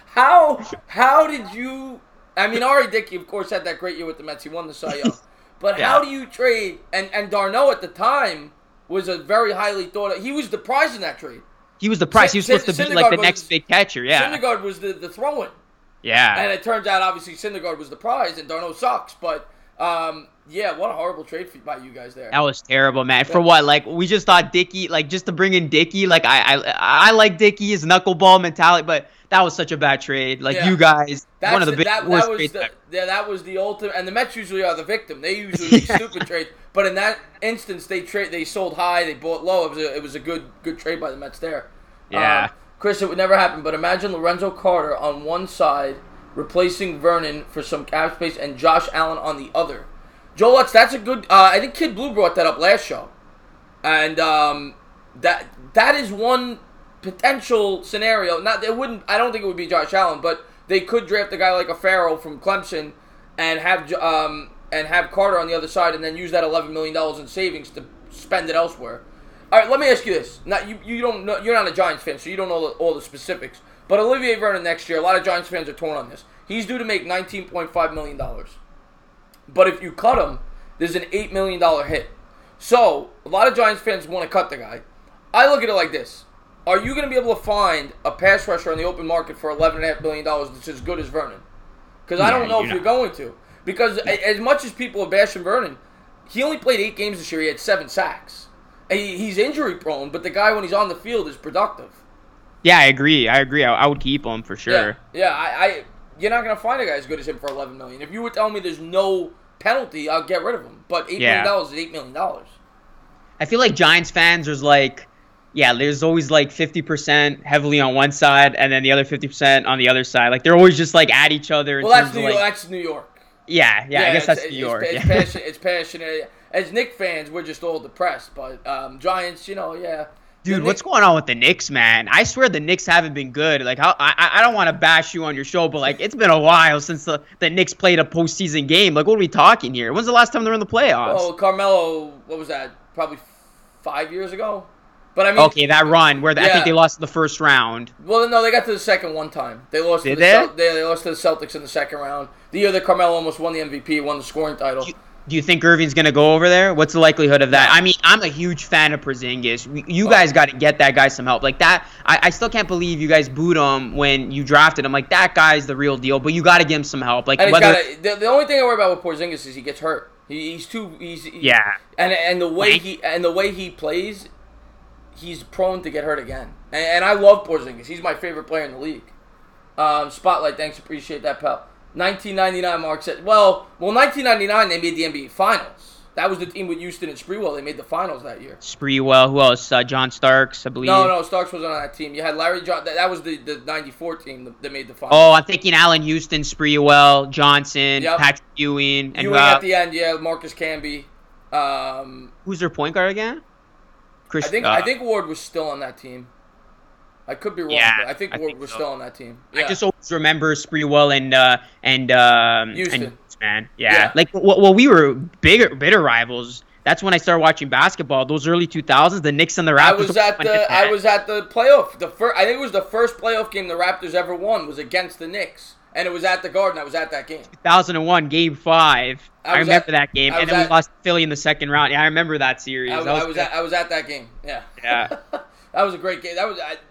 How did you? I mean, R.A. Dickey, of course, had that great year with the Mets. He won the Cy Young. But how do you trade? And Darno at the time was a very highly thought of. He was the prize in that trade. He was the prize. He was supposed to be like the next big catcher, yeah. Syndergaard was the throw-in. Yeah. And it turns out, obviously, Syndergaard was the prize, and Darno sucks. But, yeah, what a horrible trade by you guys there. That was terrible, man. For what? Like, we just thought Dickey, like, just to bring in Dickey. Like, I like Dickey, his knuckleball mentality, but that was such a bad trade. Like, you guys, one of the worst trades. That was the ultimate. And the Mets usually are the victim. They usually make stupid trades. But in that instance, they sold high, they bought low. It was a good trade by the Mets there. Yeah. Chris, it would never happen. But imagine Lorenzo Carter on one side, replacing Vernon for some cap space, and Josh Allen on the other. Joe Lutz, that's a good. I think Kid Blue brought that up last show, and that is one potential scenario. I don't think it would be Josh Allen, but they could draft a guy like a Farrell from Clemson and have Carter on the other side, and then use that $11 million in savings to spend it elsewhere. All right, let me ask you this. Now, you don't know, you're not a Giants fan, so you don't know all the specifics. But Olivier Vernon next year, a lot of Giants fans are torn on this. He's due to make $19.5 million. But if you cut him, there's an $8 million hit. So, a lot of Giants fans want to cut the guy. I look at it like this. Are you going to be able to find a pass rusher on the open market for $11.5 million that's as good as Vernon? Because I don't know if you're going to. Because as much as people are bashing Vernon, he only played 8 games this year. He had 7 sacks. He's injury prone, but the guy, when he's on the field, is productive. Yeah, I agree. I would keep him for sure. Yeah. You're not going to find a guy as good as him for $11 million. If you were telling me there's no penalty, I'll get rid of him. But $8 million is $8 million. I feel like Giants fans, there's always like 50% heavily on one side and then the other 50% on the other side. Like, they're always just like at each other. Well, that's New York. Yeah, I guess that's New York. It's passionate. As Knicks fans, we're just all depressed. But Giants, Dude, what's going on with the Knicks, man? I swear the Knicks haven't been good. Like, I don't want to bash you on your show, but like, it's been a while since the Knicks played a postseason game. Like, what are we talking here? When's the last time they were in the playoffs? Oh, Carmelo, what was that? Probably 5 years ago. But I mean, okay, that run where I think they lost the first round. Well, no, they got to the second one time. They lost. Did they lost to the Celtics in the second round. The year that Carmelo almost won the MVP, won the scoring title. Do you think Irving's going to go over there? What's the likelihood of that? I mean, I'm a huge fan of Porzingis. You guys got to get that guy some help. Like that, I still can't believe you guys booed him when you drafted him. Like, that guy's the real deal, but you got to give him some help. Like, the only thing I worry about with Porzingis is he gets hurt. He's and the way he plays, he's prone to get hurt again. And I love Porzingis. He's my favorite player in the league. Spotlight, thanks, appreciate that, pal. 1999, Mark said. Well, 1999 they made the NBA Finals. That was the team with Houston and Sprewell. They made the finals that year. Sprewell, who else? John Starks, I believe. No, Starks wasn't on that team. You had Larry Johnson. That was the 94 team that made the finals. Oh, I'm thinking Allen Houston, Sprewell, Johnson, Patrick Ewing. And Ewing at the end, Marcus Camby. Who's their point guard again? I think Ward was still on that team. I could be wrong, but I think Ward was still on that team. Yeah. I just always remember Sprewell and Houston. Man. Yeah. Like, well, we were bitter rivals. That's when I started watching basketball. Those early 2000s, the Knicks and the Raptors. I was at the playoff. I think it was the first playoff game the Raptors ever won was against the Knicks, and it was at the Garden. I was at that game. 2001, Game 5. I remember that game, and then we lost Philly in the second round. Yeah, I remember that series. I was at that game. Yeah. Yeah. That was a great game.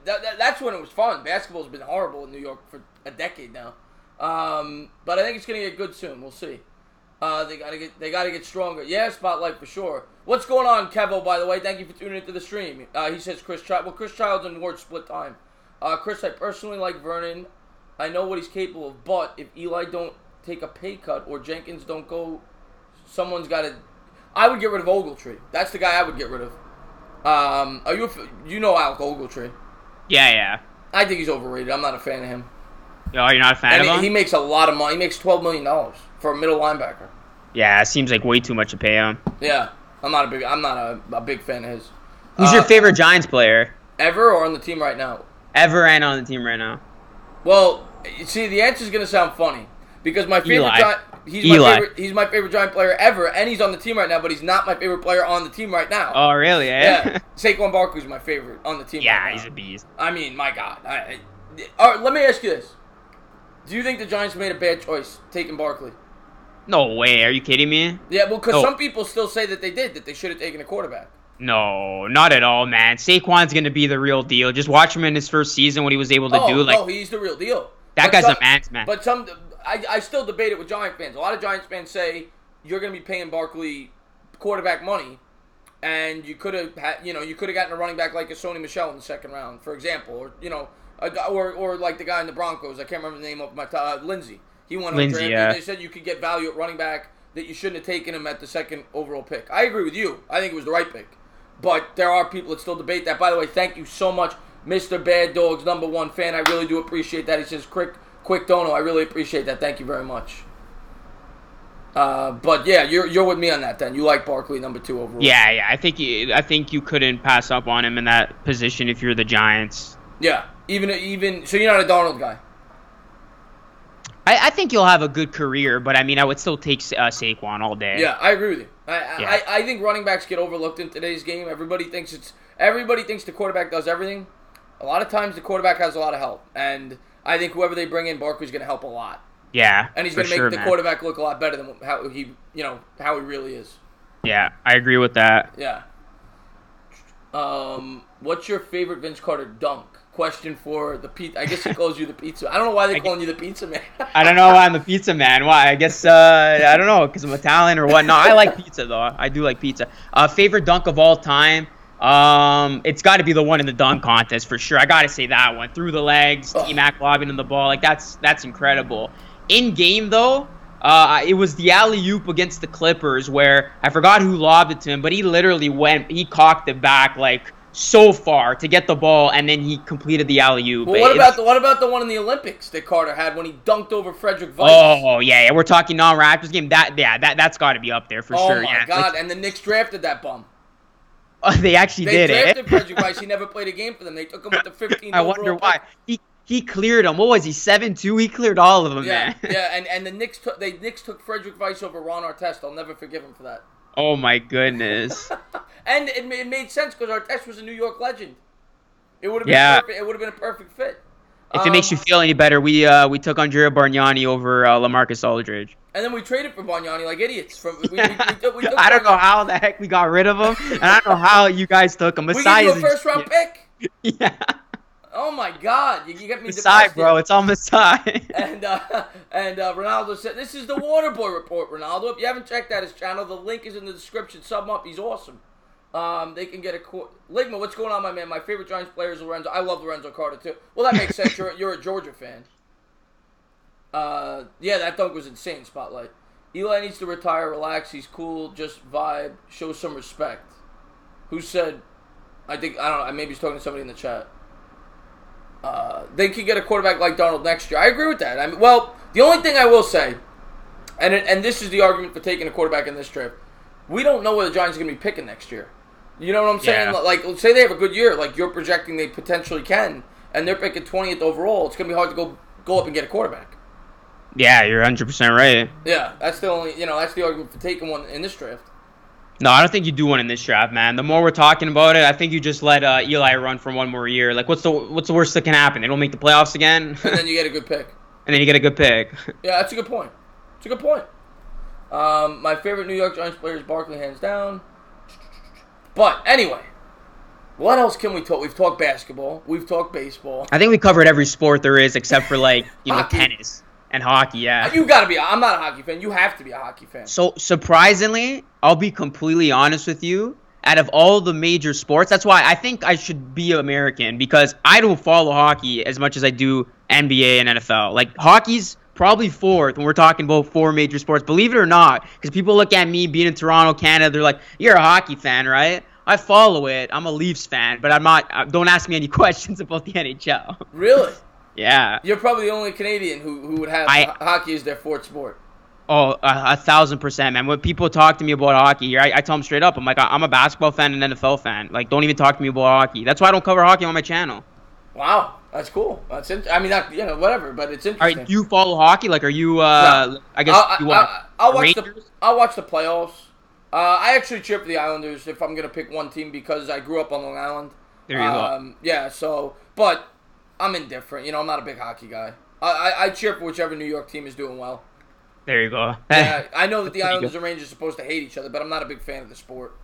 That's when it was fun. Basketball's been horrible in New York for a decade now, but I think it's gonna get good soon. We'll see. They gotta get stronger. Yeah, Spotlight for sure. What's going on, Kevo? By the way, thank you for tuning into the stream. He says Chris Childs and Ward split time. Chris, I personally like Vernon. I know what he's capable of, but if Eli don't take a pay cut or Jenkins don't go, someone's got to. I would get rid of Ogletree. That's the guy I would get rid of. You know Alec Ogletree? Yeah. I think he's overrated. I'm not a fan of him. Oh, you're not a fan of him? He makes a lot of money. He makes $12 million for a middle linebacker. Yeah, it seems like way too much to pay him. Yeah, I'm not a big fan of his. Who's your favorite Giants player? Ever or on the team right now? Ever and on the team right now. Well, see, the answer is going to sound funny because my favorite he's my favorite Giant player ever, and he's on the team right now, but he's not my favorite player on the team right now. Oh, really? Yeah. Saquon Barkley's my favorite on the team right now. Yeah, he's a beast. I mean, my God. All right, let me ask you this. Do you think the Giants made a bad choice taking Barkley? No way. Are you kidding me? Yeah, well, because some people still say that they should have taken a quarterback. No, not at all, man. Saquon's going to be the real deal. Just watch him in his first season, what he was able to do. No, he's the real deal. That guy's a man's man. But I still debate it with Giant fans. A lot of Giants fans say you're going to be paying Barkley quarterback money, and you could have gotten a running back like a Sony Michel in the second round, for example, or like the guy in the Broncos. I can't remember the name of my Lindsey. He won a draft. Yeah. They said you could get value at running back that you shouldn't have taken him at the second overall pick. I agree with you. I think it was the right pick. But there are people that still debate that. By the way, thank you so much, Mr. Bad Dog's #1 fan. I really do appreciate that. He says, quick dono. I really appreciate that. Thank you very much. But yeah, you're with me on that then. You like Barkley #2 overall. Yeah. I think you couldn't pass up on him in that position if you're the Giants. Yeah. Even so, you're not a Darnold guy. I think you'll have a good career, but I mean, I would still take Saquon all day. Yeah, I agree with you. I think running backs get overlooked in today's game. Everybody thinks the quarterback does everything. A lot of times the quarterback has a lot of help, and I think whoever they bring in, Barkley's going to help a lot. Yeah, and he's going to make the quarterback look a lot better than how he really is. Yeah, I agree with that. Yeah. What's your favorite Vince Carter dunk? Question for the pizza. I guess he calls you the pizza. I don't know why they're calling you the pizza man. I don't know why I'm the pizza man. Why? I guess I don't know, because I'm Italian or what. No, I like pizza though. I do like pizza. Favorite dunk of all time? It's got to be the one in the dunk contest for sure. I got to say that one. Through the legs, T-Mac lobbing in the ball. Like that's incredible. In game though, it was the alley-oop against the Clippers where I forgot who lobbed it to him, but he literally he cocked it back like so far to get the ball, and then he completed the alley-oop. Well, what about the one in the Olympics that Carter had when he dunked over Frederick Weiss? Oh yeah, we're talking non-Raptors game. That's got to be up there for sure. Oh my God! And the Knicks drafted that bum. Oh, they actually They did, drafted Frederick Weiss. He never played a game for them. They took him with the 15th I overall wonder pick. why. He cleared them. What was he, 7-2? He cleared all of them, Yeah, man. yeah, and the Knicks took Frederick Weiss over Ron Artest. I'll never forgive him for that. Oh my goodness. And it made sense because Artest was a New York legend. It would have been perfect. It would have been a perfect fit. If it makes you feel any better, we took Andrea Bargnani over LaMarcus Aldridge. And then we traded for Bargnani like idiots. We took I don't know how the heck we got rid of him, and I don't know how you guys took him. Masai is a first-round pick. Yeah. Oh my God, you get me Masai, depressed, bro. It's all Masai. And Ronaldo said, "This is the WaterBoy Report, Ronaldo. If you haven't checked out his channel, the link is in the description. Sub him up. He's awesome. They can get a Ligma, what's going on, my man? My favorite Giants player is Lorenzo. I love Lorenzo Carter too. Well, that makes sense. You're a Georgia fan. Yeah, that dunk was insane. Spotlight. Eli needs to retire. Relax. He's cool. Just vibe. Show some respect. Who said? I don't know. Maybe he's talking to somebody in the chat. They could get a quarterback like Darnold next year. I agree with that. I mean, well, the only thing I will say, and this is the argument for taking a quarterback in this draft, we don't know where the Giants are going to be picking next year. You know what I'm saying? Yeah. Like, say they have a good year, like you're projecting they potentially can, and they're picking 20th overall. It's going to be hard to go up and get a quarterback. Yeah, you're 100% right. Yeah, that's the only, that's the argument for taking one in this draft. No, I don't think you do one in this draft, man. The more we're talking about it, I think you just let Eli run for one more year. Like, what's the worst that can happen? They don't make the playoffs again, And then you get a good pick. Yeah, that's a good point. It's a good point. My favorite New York Giants player is Barkley, hands down. But anyway, what else can we talk? We've talked basketball. We've talked baseball. I think we covered every sport there is except for Hockey. tennis and hockey. Yeah. You gotta be. I'm not a hockey fan. You have to be a hockey fan. So surprisingly, I'll be completely honest with you. Out of all the major sports, that's why I think I should be American, because I don't follow hockey as much as I do NBA and NFL. Like, hockey's probably fourth when we're talking about four major sports. Believe it or not, because people look at me being in Toronto, Canada, they're like, "You're a hockey fan, right?" I follow it. I'm a Leafs fan, but I'm not. Don't ask me any questions about the NHL. Really? Yeah. You're probably the only Canadian who would have hockey as their fourth sport. Oh, 1,000%, man. When people talk to me about hockey here, I tell them straight up. I'm like, I'm a basketball fan and an NFL fan. Like, don't even talk to me about hockey. That's why I don't cover hockey on my channel. Wow, that's cool. That's I mean, not, whatever, but it's interesting. All right, do you follow hockey? Like, are you? No. I guess I'll watch Rangers? I'll watch the playoffs. I actually cheer for the Islanders if I'm gonna pick one team because I grew up on Long Island. There you go. Yeah. So, but I'm indifferent. I'm not a big hockey guy. I cheer for whichever New York team is doing well. There you go. Yeah, I know that the Islanders and Rangers are supposed to hate each other, but I'm not a big fan of the sport.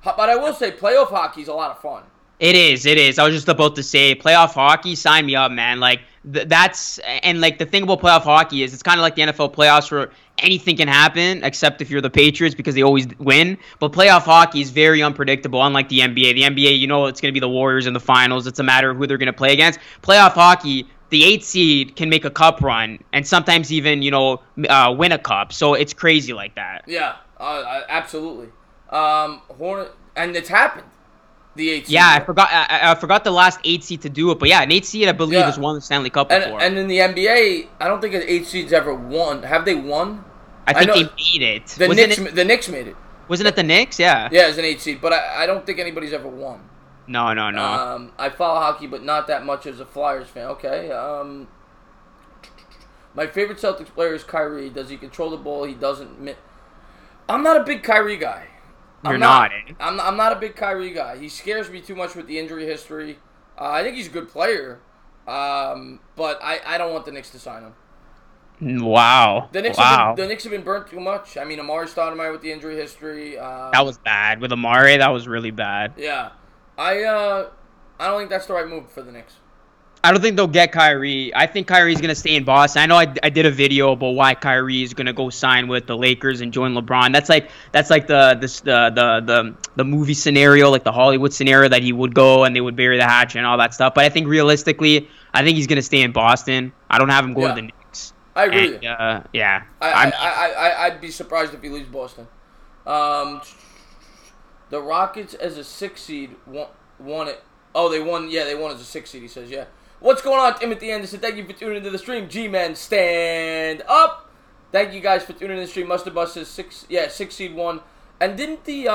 But I will say, playoff hockey is a lot of fun. It is. I was just about to say, playoff hockey, sign me up, man. Like, like, the thing about playoff hockey is it's kind of like the NFL playoffs where anything can happen, except if you're the Patriots because they always win. But playoff hockey is very unpredictable, unlike the NBA. The NBA, it's going to be the Warriors in the finals. It's a matter of who they're going to play against. Playoff hockey, the 8th seed can make a cup run and sometimes even, win a cup. So it's crazy like that. Yeah, absolutely. And it's happened. The 8th seed. Yeah, I forgot the last 8th seed to do it, but yeah, an 8th seed I believe has won the Stanley Cup before. And in the NBA, I don't think an 8th seed's ever won. Have they won? I think they made it. The Knicks made it. Wasn't it the Knicks? Yeah. Yeah, it's an 8th seed, but I don't think anybody's ever won. No. I follow hockey, but not that much as a Flyers fan. Okay. My favorite Celtics player is Kyrie. Does he control the ball? He doesn't. I'm not a big Kyrie guy. You're not. I'm not a big Kyrie guy. He scares me too much with the injury history. I think he's a good player, but I don't want the Knicks to sign him. Wow. The Knicks have been burnt too much. I mean, Amari Stoudemire with the injury history. That was bad. With Amari, that was really bad. Yeah. I don't think that's the right move for the Knicks. I don't think they'll get Kyrie. I think Kyrie's gonna stay in Boston. I know I did a video about why Kyrie is gonna go sign with the Lakers and join LeBron. That's like the movie scenario, like the Hollywood scenario that he would go and they would bury the hatchet and all that stuff. But I think realistically, I think he's gonna stay in Boston. I don't have him go to the Knicks. I agree. Yeah. I'd be surprised if he leaves Boston. The Rockets as a 6 seed won it. Oh, they won. Yeah, they won as a 6 seed. He says, yeah. What's going on, Timothy Anderson? Thank you for tuning into the stream. G-Men, stand up. Thank you guys for tuning in the stream. Mustard Bus says 6 seed won. And didn't the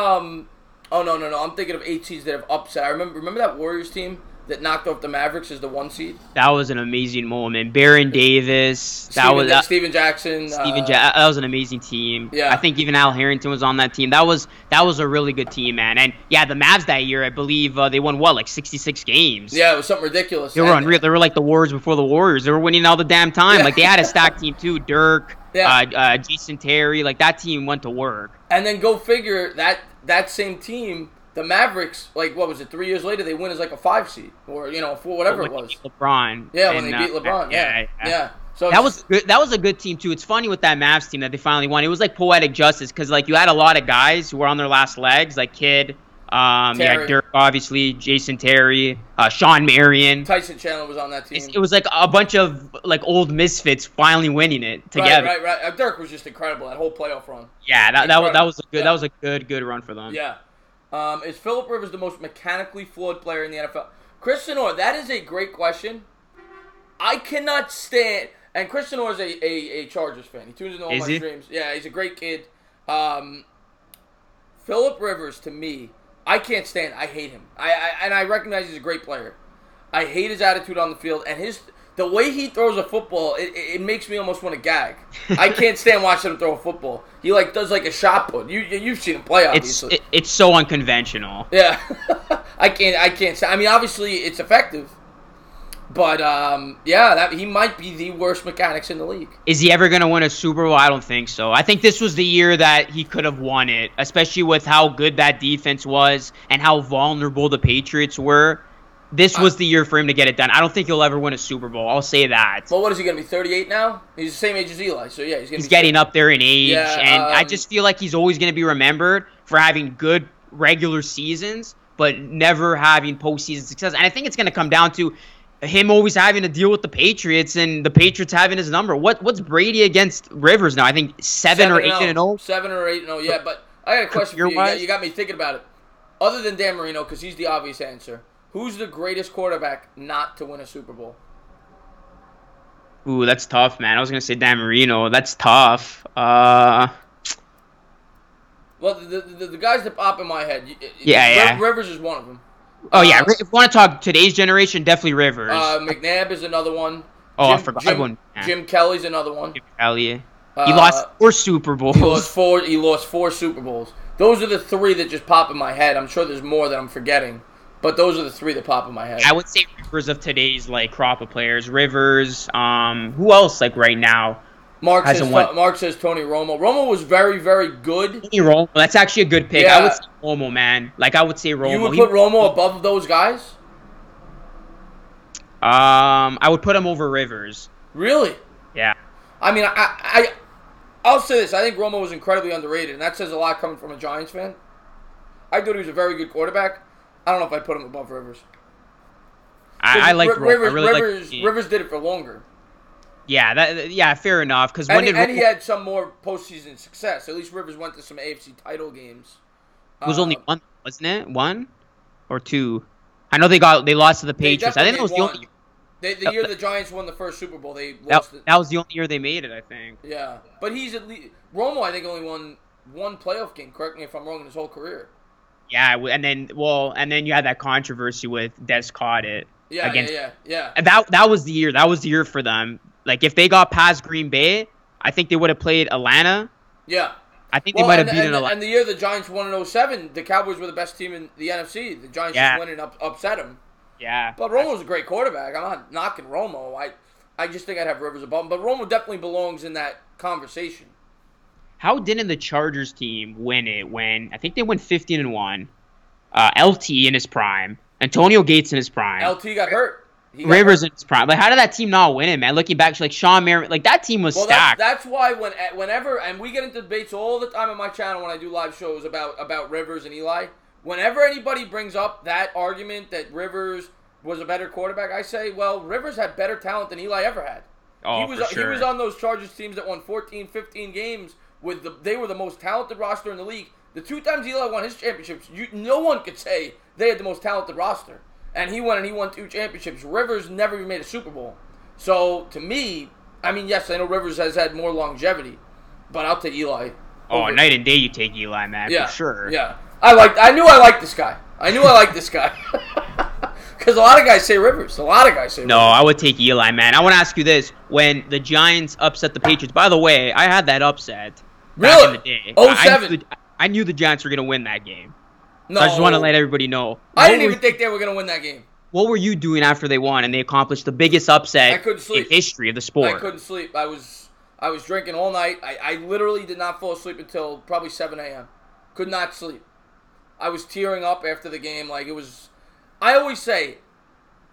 Oh, no. I'm thinking of 8 seeds that have upset. I remember that Warriors team that knocked off the Mavericks as the 1 seed? That was an amazing moment. Baron Davis. Steven Jackson. That was an amazing team. Yeah. I think even Al Harrington was on that team. That was a really good team, man. And yeah, the Mavs that year, I believe they won like 66 games. Yeah, it was something ridiculous. They were unreal. They were like the Warriors before the Warriors. They were winning all the damn time. Yeah. Like they had a stacked team too. Dirk, Jason Terry. Like that team went to work. And then go figure that same team. The Mavericks, like, what was it, 3 years later, they win as like a 5 seed. Or, for whatever it was. LeBron. Yeah, when they beat LeBron. Yeah. So that was a good team, too. It's funny with that Mavs team that they finally won. It was like poetic justice because, like, you had a lot of guys who were on their last legs, like Kidd, Dirk, obviously, Jason Terry, Sean Marion. Tyson Chandler was on that team. It was like a bunch of, like, old misfits finally winning it together. Right. Dirk was just incredible, that whole playoff run. Yeah, that was a good run for them. Yeah. Is Phillip Rivers the most mechanically flawed player in the NFL? Chris Senor, that is a great question. I cannot stand... And Chris Senor is a Chargers fan. He tunes into all my streams. Yeah, he's a great kid. Phillip Rivers, to me, I can't stand. I hate him. I recognize he's a great player. I hate his attitude on the field. And the way he throws a football, it makes me almost want to gag. I can't stand watching him throw a football. He does a shot put. You've seen him play, obviously. It's so unconventional. Yeah, I can't stand. I mean, obviously it's effective, but he might be the worst mechanics in the league. Is he ever gonna win a Super Bowl? I don't think so. I think this was the year that he could have won it, especially with how good that defense was and how vulnerable the Patriots were. This was the year for him to get it done. I don't think he'll ever win a Super Bowl. I'll say that. Well, what is he going to be, 38 now? He's the same age as Eli, so yeah. He's getting up there in age, and I just feel like he's always going to be remembered for having good regular seasons, but never having postseason success. And I think it's going to come down to him always having to deal with the Patriots, and the Patriots having his number. What's Brady against Rivers now? I think 7 or 8-0? 7 or 8-0, yeah, but I got a question for you. You got me thinking about it. Other than Dan Marino, because he's the obvious answer, who's the greatest quarterback not to win a Super Bowl? Ooh, that's tough, man. I was going to say Dan Marino. That's tough. Well, the guys that pop in my head, Rivers is one of them. Oh, yeah. If you want to talk today's generation, definitely Rivers. McNabb is another one. I forgot. Jim Kelly's another one. Jim Kelly. He lost 4 Super Bowls. He lost 4 Super Bowls. Those are the 3 that just pop in my head. I'm sure there's more that I'm forgetting. But those are the 3 that pop in my head. I would say Rivers of today's crop of players. Rivers. Who else right now? Mark says Tony Romo. Romo was very, very good. Tony Romo. That's actually a good pick. Yeah. I would say Romo, man. I would say Romo. You would put Romo above those guys? I would put him over Rivers. Really? Yeah. I mean, I'll say this. I think Romo was incredibly underrated, and that says a lot coming from a Giants fan. I thought he was a very good quarterback. I don't know if I'd put him above Rivers. I like Rivers. Rivers did it for longer. Yeah, fair enough. He had some more postseason success. At least Rivers went to some AFC title games. It was only 1, wasn't it? 1 or 2? I know they lost to the Patriots. I think that was the only year. The year the Giants won the first Super Bowl, they lost that was the only year they made it, I think. Yeah, but he's at least Romo. I think only won 1 playoff game. Correct me if I'm wrong. In his whole career. Yeah, and then you had that controversy with Des Cottet. Yeah. And that was the year. That was the year for them. If they got past Green Bay, I think they would have played Atlanta. Yeah. I think they might have beaten Atlanta. And the year the Giants won in 07, the Cowboys were the best team in the NFC. The Giants just went and upset them. Yeah. But Romo was a great quarterback. I'm not knocking Romo. I just think I'd have Rivers above him. But Romo definitely belongs in that conversation. How didn't the Chargers team win it when I think they went 15-1? LT in his prime, Antonio Gates in his prime. LT got hurt. Rivers in his prime. How did that team not win it, man? Looking back, Sean Marion, that team was stacked. That's why whenever, and we get into debates all the time on my channel when I do live shows about Rivers and Eli. Whenever anybody brings up that argument that Rivers was a better quarterback, I say, well, Rivers had better talent than Eli ever had. Oh, for sure. He was on those Chargers teams that won 14, 15 games. They were the most talented roster in the league. The 2 times Eli won his championships, no one could say they had the most talented roster. And he won 2 championships. Rivers never even made a Super Bowl. So, to me, I mean, yes, I know Rivers has had more longevity, but I'll take Eli. Night and day you take Eli, man, for sure. Yeah. I knew I liked this guy. Because a lot of guys say Rivers. No, I would take Eli, man. I want to ask you this. When the Giants upset the Patriots, by the way, I had that upset back in the day. 07. I knew the Giants were going to win that game. No. So I just want to let everybody know. I didn't even think they were going to win that game. What were you doing after they won and they accomplished the biggest upset in history of the sport? I couldn't sleep. I was drinking all night. I literally did not fall asleep until probably 7 a.m. Could not sleep. I was tearing up after the game. Like, it was... I always say,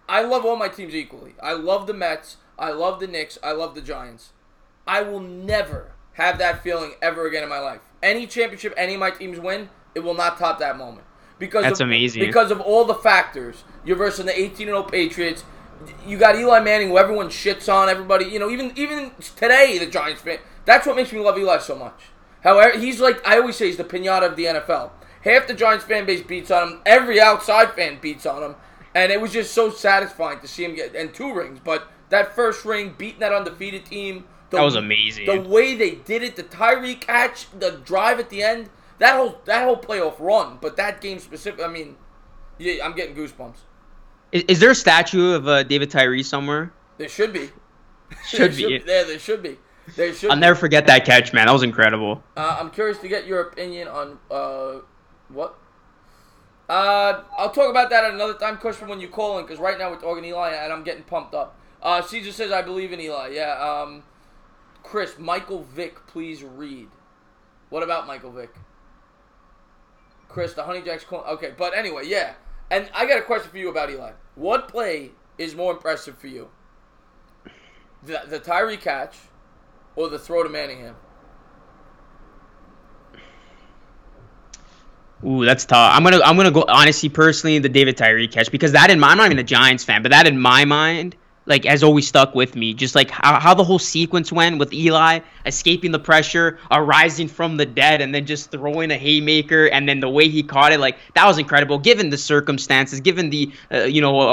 I love all my teams equally. I love the Mets. I love the Knicks. I love the Giants. I will never have that feeling ever again in my life. Any championship any of my teams win, it will not top that moment. That's amazing. Because of all the factors. You're versus the 18-0 Patriots. You got Eli Manning, who everyone shits on. Everybody, even today, the Giants fan. That's what makes me love Eli so much. However, he's like, I always say, he's the pinata of the NFL. Half the Giants fan base beats on him. Every outside fan beats on him. And it was just so satisfying to see him get, and 2 rings. But that first ring, beating that undefeated team. That was amazing. The way they did it, the Tyree catch, the drive at the end, that whole playoff run. But that game specifically, I mean, yeah, I'm getting goosebumps. Is there a statue of David Tyree somewhere? There should be. There should be. I'll never forget that catch, man. That was incredible. I'm curious to get your opinion on what? I'll talk about that at another time, Kush, when you call in, because right now we're talking Eli, and I'm getting pumped up. Caesar says, I believe in Eli. Yeah. Chris, Michael Vick, please read. What about Michael Vick? Chris, the Honey Jack's calling. Okay, but anyway, yeah. And I got a question for you about Eli. What play is more impressive for you? The Tyree catch or the throw to Manningham? Ooh, that's tough. I'm gonna go honestly, personally, the David Tyree catch, because that in my, I'm not even a Giants fan, but that in my mind, like, has always stuck with me. Just like how the whole sequence went with Eli escaping the pressure, rising from the dead, and then just throwing a haymaker, and then the way he caught it, like, that was incredible. Given the circumstances, given the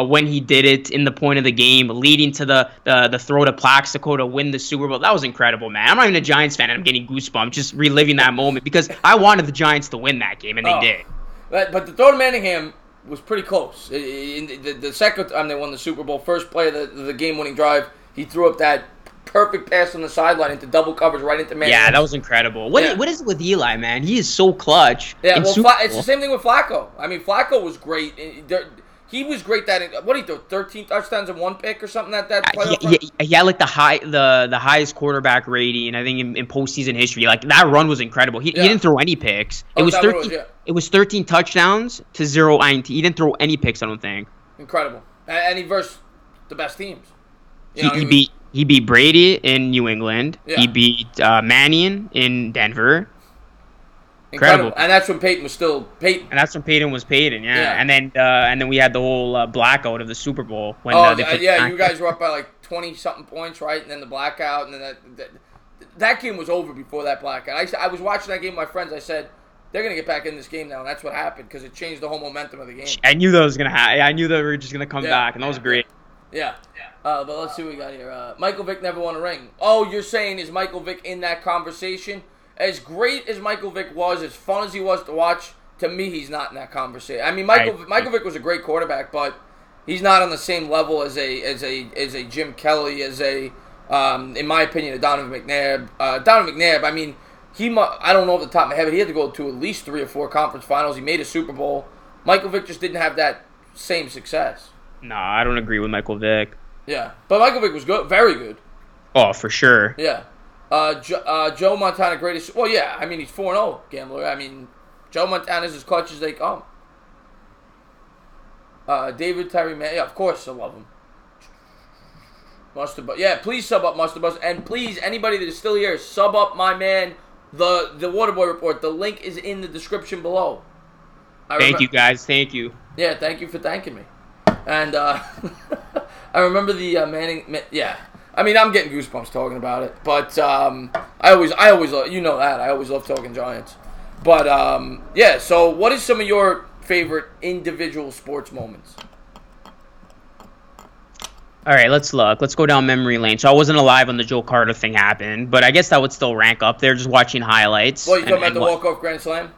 when he did it in the point of the game, leading to the throw to Plaxico to win the Super Bowl, that was incredible, man. I'm not even a Giants fan, and I'm getting goosebumps just reliving that moment, because I wanted the Giants to win that game, and they did. But the throw to Manningham was pretty close. In the second time they won the Super Bowl, first play of the game-winning drive, he threw up that perfect pass on the sideline into double coverage right into Manningham. Yeah, that was incredible. What is it with Eli, man? He is so clutch. Yeah, well, it's the same thing with Flacco. I mean, Flacco was great. He was great that, what did he throw, 13 touchdowns and 1 pick or something at that playoff? He had like the highest quarterback rating, I think, in postseason history. Like, that run was incredible. He didn't throw any picks. It was 13. It was 13 touchdowns to 0 INT. He didn't throw any picks, I don't think. Incredible. And he versed the best teams. He beat Brady in New England. Yeah. He beat Manning in Denver. Incredible. And that's when Peyton was still Peyton. And that's when Peyton was Peyton, yeah. And then we had the whole blackout of the Super Bowl. When, you guys were up by like 20-something points, right? And then the blackout, and then that game was over before that blackout. I was watching that game with my friends. I said, they're going to get back in this game now, and that's what happened, because it changed the whole momentum of the game. I knew that was going to happen. I knew that we were just going to come back, and that was great. Yeah. But let's see what we got here. Michael Vick never won a ring. Oh, you're saying, is Michael Vick in that conversation? As great as Michael Vick was, as fun as he was to watch, to me, he's not in that conversation. I mean, Michael Vick was a great quarterback, but he's not on the same level as a Jim Kelly, in my opinion, a Donovan McNabb. Donovan McNabb, I mean, I don't know off the top of my head, but he had to go to at least 3 or 4 conference finals. He made a Super Bowl. Michael Vick just didn't have that same success. No, I don't agree with Michael Vick. Yeah, but Michael Vick was good, very good. Oh, for sure. Yeah. Joe Montana, greatest. Well, yeah, I mean, he's 4-0, gambler. I mean, Joe Montana's as clutch as they come. David Tyree, man, yeah, of course I love him. Mustard Buzz. Yeah, please sub up Mustard Buzz. And please, anybody that is still here, sub up my man, the WaterBoy Report. The link is in the description below. Thank you, guys. Thank you. Yeah, thank you for thanking me. And I remember the Manning. Yeah, I mean, I'm getting goosebumps talking about it. But I always, you know that I always love talking Giants. But yeah. So, what is some of your favorite individual sports moments? All right, let's look. Let's go down memory lane. So I wasn't alive when the Joe Carter thing happened, but I guess that would still rank up there, just watching highlights. Well, you talking about the walk-off grand slam?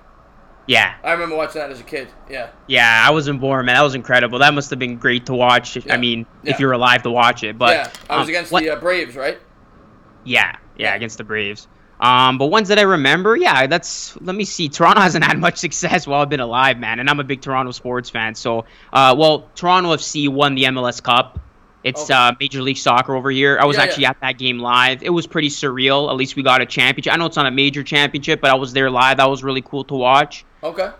Yeah. I remember watching that as a kid. Yeah. Yeah, I wasn't born, man. That was incredible. That must have been great to watch. Yeah. I mean, if you're alive to watch it. But yeah, I was against the Braves, right? Yeah, against the Braves. But ones that I remember, let me see. Toronto hasn't had much success while I've been alive, man. And I'm a big Toronto sports fan. So, Toronto FC won the MLS Cup. It's Major League Soccer over here. I was actually at that game live. It was pretty surreal. At least we got a championship. I know it's not a major championship, but I was there live. That was really cool to watch. Okay.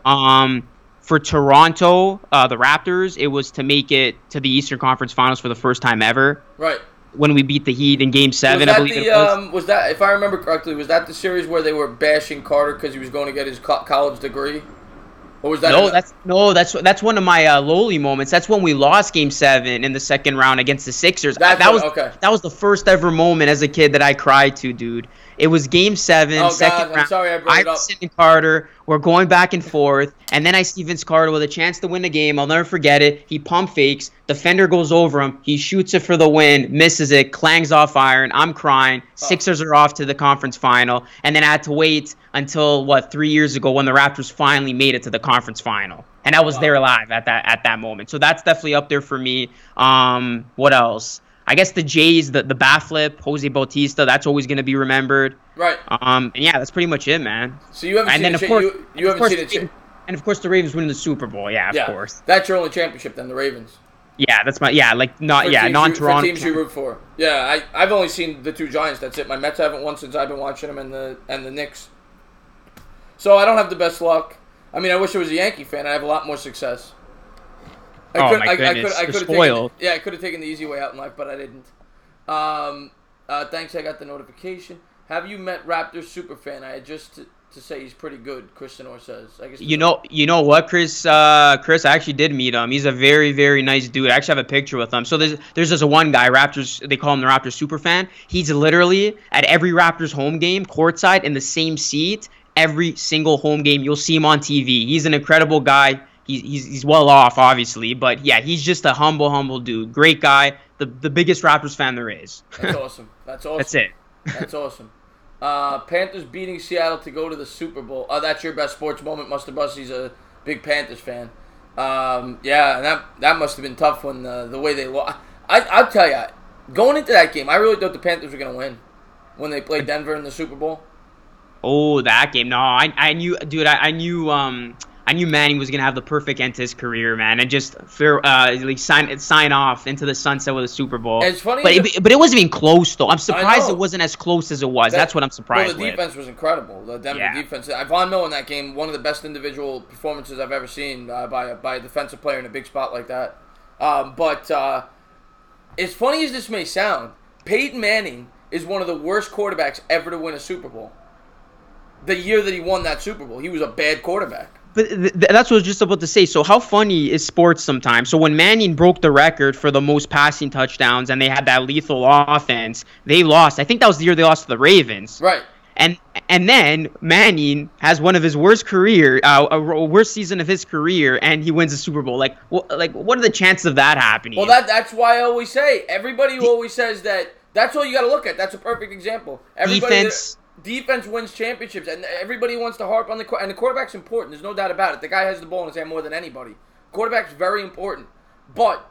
For Toronto, the Raptors, it was to make it to the Eastern Conference Finals for the first time ever. Right. When we beat the Heat in Game 7, I believe it was. Was that, if I remember correctly, was that the series where they were bashing Carter because he was going to get his college degree? Or was that that's one of my lowly moments. That's when we lost Game 7 in the second round against the Sixers. That was the first ever moment as a kid that I cried to, dude. It was Game 7, second round. I'm sorry I brought it up. Iverson and Carter were going back and forth, and then I see Vince Carter with a chance to win the game. I'll never forget it. He pump fakes. Defender goes over him. He shoots it for the win, misses it, clangs off iron. I'm crying. Sixers are off to the conference final, and then I had to wait until 3 years ago when the Raptors finally made it to the conference final, and I was there live at that moment. So that's definitely up there for me. What else? I guess the Jays, the bat flip, Jose Bautista, that's always going to be remembered. Right. And yeah, that's pretty much it, man. So you haven't seen it. And of course, the Ravens winning the Super Bowl. Yeah, of course. That's your only championship, then, the Ravens. Yeah, that's non-Toronto. For teams you root for. Yeah, I've only seen the two Giants. That's it. My Mets haven't won since I've been watching them, and the Knicks. So I don't have the best luck. I mean, I wish I was a Yankee fan. I'd have a lot more success. My goodness, you're spoiled. I could have taken the easy way out in life, but I didn't. Thanks, I got the notification. Have you met Raptors superfan? I had just to say he's pretty good, Chris Senor says. I guess you know what, Chris? Chris, I actually did meet him. He's a very, very nice dude. I actually have a picture with him. So there's this one guy, Raptors. They call him the Raptors superfan. He's literally at every Raptors home game, courtside, in the same seat. Every single home game, you'll see him on TV. He's an incredible guy. He's well off, obviously, but yeah, he's just a humble dude. Great guy, the biggest Raptors fan there is. That's awesome. That's it. That's awesome. Panthers beating Seattle to go to the Super Bowl. That's your best sports moment, Mr. Busty's a big Panthers fan. Yeah, that must have been tough when the way they lost. I'll tell you, going into that game, I really thought the Panthers were going to win when they played Denver in the Super Bowl. Oh, that game. No, I knew, dude. I knew Manning was gonna have the perfect end to his career, man, and just sign off into the sunset with a Super Bowl. It's funny, but it wasn't even close though. I'm surprised it wasn't as close as it was. That's what I'm surprised. The defense was incredible. The Denver defense. Von Miller in that game, one of the best individual performances I've ever seen by a defensive player in a big spot like that. But as funny as this may sound, Peyton Manning is one of the worst quarterbacks ever to win a Super Bowl. The year that he won that Super Bowl, he was a bad quarterback. But that's what I was just about to say. So how funny is sports sometimes? So when Manning broke the record for the most passing touchdowns and they had that lethal offense, they lost. I think that was the year they lost to the Ravens. Right. And then Manning has one of his worst worst season of his career, and he wins a Super Bowl. Like what are the chances of that happening? Well, that's why I always say, everybody who always says that, that's all you got to look at. That's a perfect example. Defense wins championships, and everybody wants to harp on and the quarterback's important. There's no doubt about it. The guy has the ball in his hand more than anybody. Quarterback's very important, but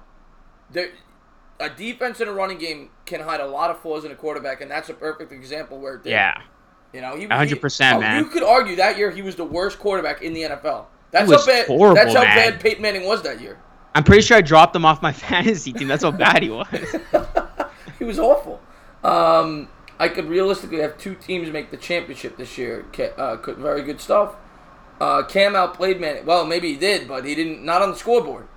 a defense and a running game can hide a lot of flaws in a quarterback, and that's a perfect example where it did. Yeah, 100%, man. You could argue that year he was the worst quarterback in the NFL. That's horrible, That's how bad Peyton Manning was that year. I'm pretty sure I dropped him off my fantasy team. That's how bad he was. He was awful. I could realistically have two teams make the championship this year. Very good stuff. Cam outplayed Manning. Well, maybe he did, but he didn't. Not on the scoreboard.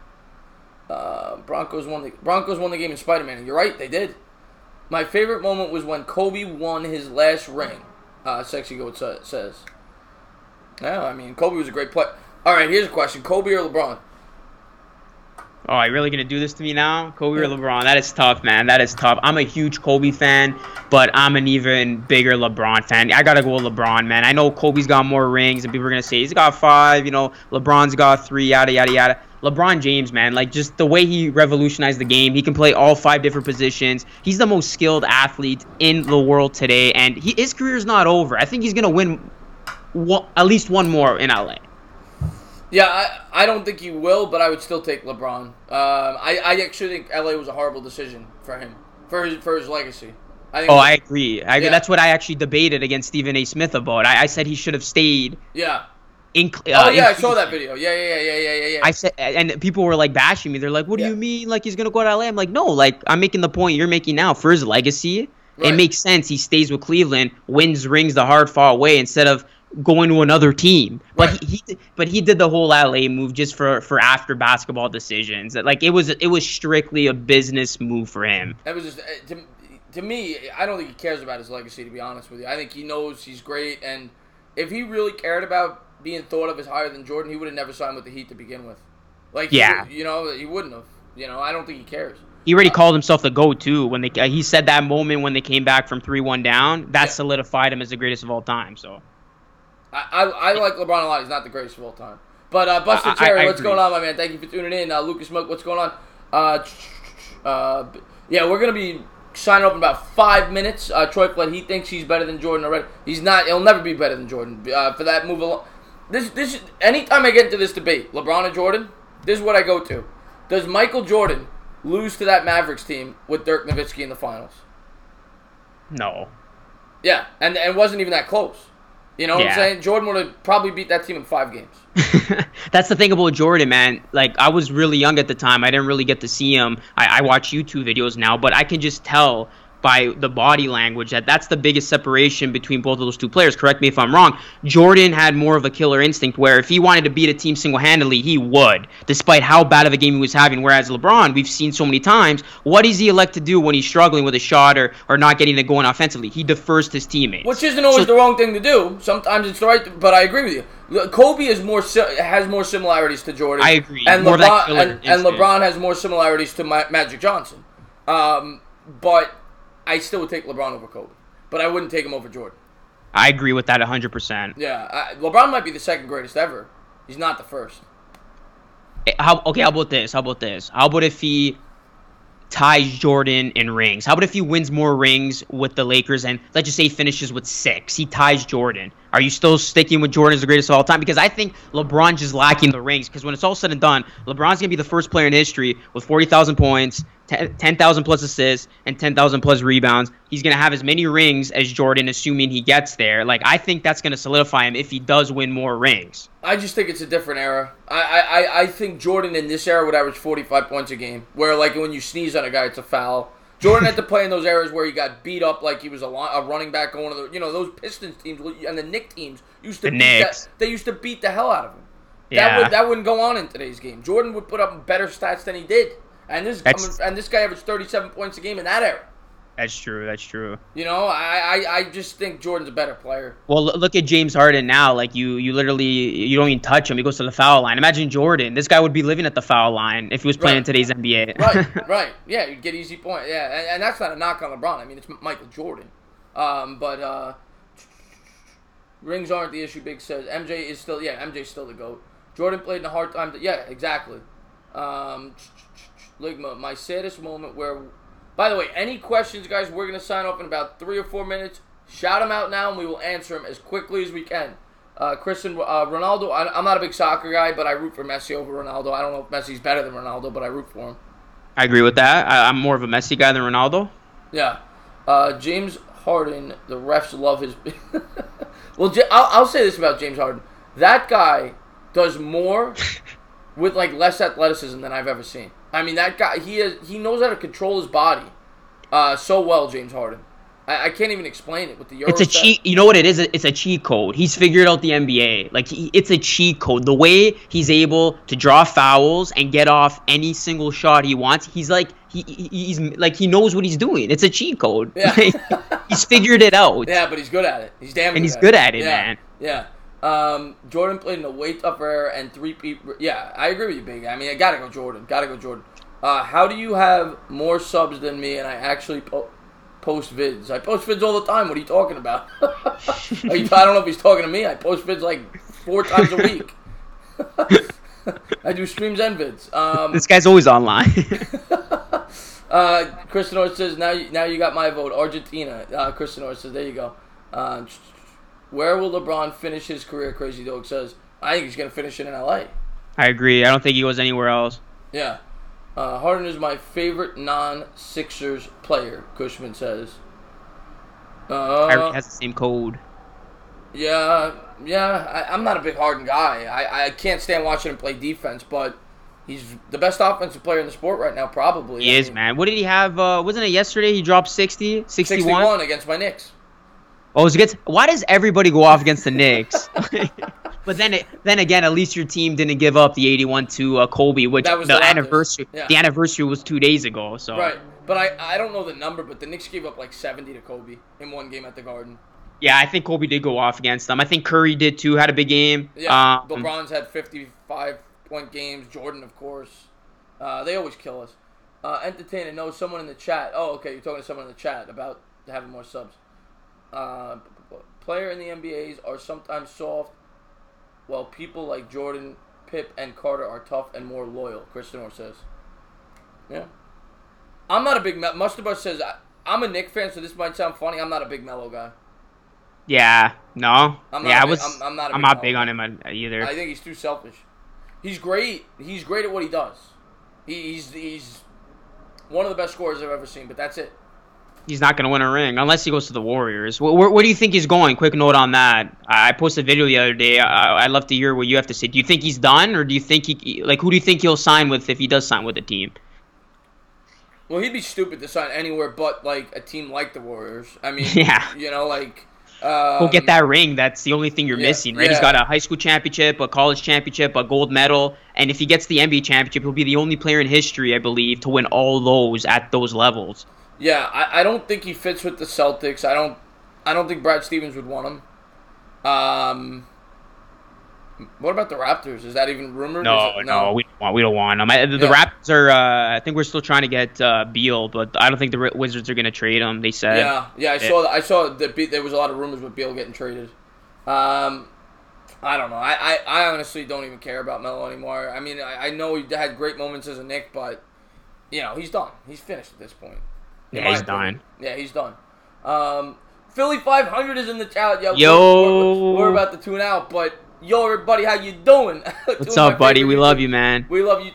Broncos won the game in spite of Manning. You're right, they did. My favorite moment was when Kobe won his last ring. Sexy Goat says. Yeah, I mean, Kobe was a great player. All right, here's a question: Kobe or LeBron? Oh, are you really going to do this to me now? Kobe or LeBron? That is tough, man. That is tough. I'm a huge Kobe fan, but I'm an even bigger LeBron fan. I got to go with LeBron, man. I know Kobe's got more rings, and people are going to say he's got 5. LeBron's got 3, yada, yada, yada. LeBron James, man, just the way he revolutionized the game. He can play all 5 different positions. He's the most skilled athlete in the world today, and his career's not over. I think he's going to win at least one more in LA. Yeah, I don't think he will, but I would still take LeBron. I actually think LA was a horrible decision for him, for his legacy. I agree. Yeah. That's what I actually debated against Stephen A. Smith about. I said he should have stayed. Yeah. I saw that video. Yeah. I said, and people were like bashing me. They're like, "What do you mean? Like he's gonna go to LA?" I'm like, "No, like I'm making the point you're making now for his legacy. Right. It makes sense. He stays with Cleveland, wins rings the hard fought way instead of going to another team." But right. he did the whole LA move just for after basketball decisions. Like it was strictly a business move for him. That was just to me. I don't think he cares about his legacy. To be honest with you, I think he knows he's great, and if he really cared about being thought of as higher than Jordan, he would have never signed with the Heat to begin with. Like, yeah, he wouldn't have. I don't think he cares. He already called himself the GOAT too. When he said that moment when they came back from 3-1 down, that solidified him as the greatest of all time. So, I like LeBron a lot. He's not the greatest of all time. But Buster Cherry, what's going on, my man? Thank you for tuning in. Lucas Smoke, what's going on? Yeah, we're gonna be signing up in about 5 minutes. Troy Flood, he thinks he's better than Jordan already. He's not. He'll never be better than Jordan. For that move alone. This anytime I get into this debate, LeBron and Jordan, this is what I go to. Does Michael Jordan lose to that Mavericks team with Dirk Nowitzki in the finals? No. Yeah, and it wasn't even that close. You know what I'm saying? Jordan would have probably beat that team in 5 games. That's the thing about Jordan, man. Like, I was really young at the time. I didn't really get to see him. I watch YouTube videos now, but I can just tell by the body language that's the biggest separation between both of those two players. Correct me if I'm wrong. Jordan had more of a killer instinct where if he wanted to beat a team single-handedly, he would, despite how bad of a game he was having. Whereas LeBron, we've seen so many times, what does he elect to do when he's struggling with a shot or not getting it going offensively? He defers to his teteammates. Which isn't always the wrong thing to do. Sometimes it's the right, but I agree with you. Kobe has more similarities to Jordan. I agree. And LeBron has more similarities to Magic Johnson. But I still would take LeBron over Kobe, but I wouldn't take him over Jordan. I agree with that 100%. Yeah, LeBron might be the second greatest ever. He's not the first. How about this? How about if he ties Jordan in rings? How about if he wins more rings with the Lakers and let's just say he finishes with 6? He ties Jordan. Are you still sticking with Jordan as the greatest of all time? Because I think LeBron's just lacking the rings. Because when it's all said and done, LeBron's going to be the first player in history with 40,000 points, 10,000 plus assists, and 10,000 plus rebounds. He's going to have as many rings as Jordan, assuming he gets there. Like, I think that's going to solidify him if he does win more rings. I just think it's a different era. I think Jordan in this era would average 45 points a game, where, like, when you sneeze on a guy, it's a foul. Jordan had to play in those eras where he got beat up like he was a running back on one of the, those Pistons teams and the Knicks teams used to they used to beat the hell out of him. Yeah. That wouldn't go on in today's game. Jordan would put up better stats than he did. And this guy averaged 37 points a game in that era. That's true. I just think Jordan's a better player. Well, look at James Harden now. Like, you literally, you don't even touch him. He goes to the foul line. Imagine Jordan. This guy would be living at the foul line if he was playing in today's NBA. Right. Yeah, you'd get easy points. Yeah, and that's not a knock on LeBron. I mean, it's Michael Jordan. But rings aren't the issue, Big says. MJ's still the GOAT. Jordan played in a hard time. Yeah, exactly. Ligma, my saddest moment where... By the way, any questions, guys, we're going to sign off in about 3 or 4 minutes. Shout them out now, and we will answer them as quickly as we can. Kristen, Ronaldo, I'm not a big soccer guy, but I root for Messi over Ronaldo. I don't know if Messi's better than Ronaldo, but I root for him. I agree with that. I'm more of a Messi guy than Ronaldo. Yeah. James Harden, the refs love his... Well, I'll say this about James Harden. That guy does more with, like, less athleticism than I've ever seen. I mean, that guy, he knows how to control his body so well, James Harden. I can't even explain it with the Euro. It's a cheat. You know what it is? It's a cheat code. He's figured out the NBA. Like, it's a cheat code. The way he's able to draw fouls and get off any single shot he wants, he's like, he's like, he knows what he's doing. It's a cheat code. Yeah. Like, he's figured it out. Yeah, but he's good at it. He's damn good at it. And he's good at it, man. Yeah. Jordan played in a way tougher era and three-peat. Yeah, I agree with you, Big. I mean, I gotta go Jordan. How do you have more subs than me and I actually post vids? I post vids all the time. What are you talking about? I don't know if he's talking to me. I post vids like 4 times a week. I do streams and vids. This guy's always online. Kristen Orr says, now you got my vote. Argentina. Kristen Orr says, there you go. Where will LeBron finish his career? Crazy Dog says, I think he's going to finish it in LA. I agree. I don't think he goes anywhere else. Yeah. Harden is my favorite non-Sixers player, Cushman says. Kyrie has the same code. Yeah. I'm not a big Harden guy. I can't stand watching him play defense, but he's the best offensive player in the sport right now, probably. He is, man. What did he have? Wasn't it yesterday he dropped 60? 61 against my Knicks. Oh, it was against... Why does everybody go off against the Knicks? But then again, at least your team didn't give up the 81 to Kobe, which the anniversary the anniversary was 2 days ago. So right, but I don't know the number, but the Knicks gave up like 70 to Kobe in one game at the Garden. Yeah, I think Kobe did go off against them. I think Curry did too. Had a big game. Yeah, LeBron's had 55-point games. Jordan, of course. They always kill us. Entertainah knows someone in the chat. Oh, okay, you're talking to someone in the chat about having more subs. Player in the NBAs are sometimes soft, while people like Jordan, Pip, and Carter are tough and more loyal, Kristen Orr says. Yeah. I'm not a big... Mustabar says, I'm a Knicks fan, so this might sound funny. I'm not a big Melo guy. Yeah, no. I'm not big on him either. I think he's too selfish. He's great. He's great at what he does. He's one of the best scorers I've ever seen, but that's it. He's not going to win a ring unless he goes to the Warriors. Where do you think he's going? Quick note on that. I posted a video the other day. I'd love to hear what you have to say. Do you think he's done, or do you think who do you think he'll sign with if he does sign with a team? Well, he'd be stupid to sign anywhere but like a team like the Warriors. I mean, yeah. He'll get that ring. That's the only thing you're missing, right? Yeah. He's got a high school championship, a college championship, a gold medal, and if he gets the NBA championship, he'll be the only player in history, I believe, to win all those at those levels. Yeah, I don't think he fits with the Celtics. I don't think Brad Stevens would want him. What about the Raptors? Is that even rumored? No, we don't want him. The Raptors are. I think we're still trying to get Beal, but I don't think the Wizards are going to trade him. They said. Yeah. I saw that there was a lot of rumors with Beal getting traded. I don't know. I honestly don't even care about Melo anymore. I mean, I know he had great moments as a Knick, but he's done. He's finished at this point. Yeah, he's done. Yeah, he's done. Philly 500 is in the chat. Yo, we're about to tune out, but yo, everybody, how you doing? What's up, buddy? We love you, man. We love you,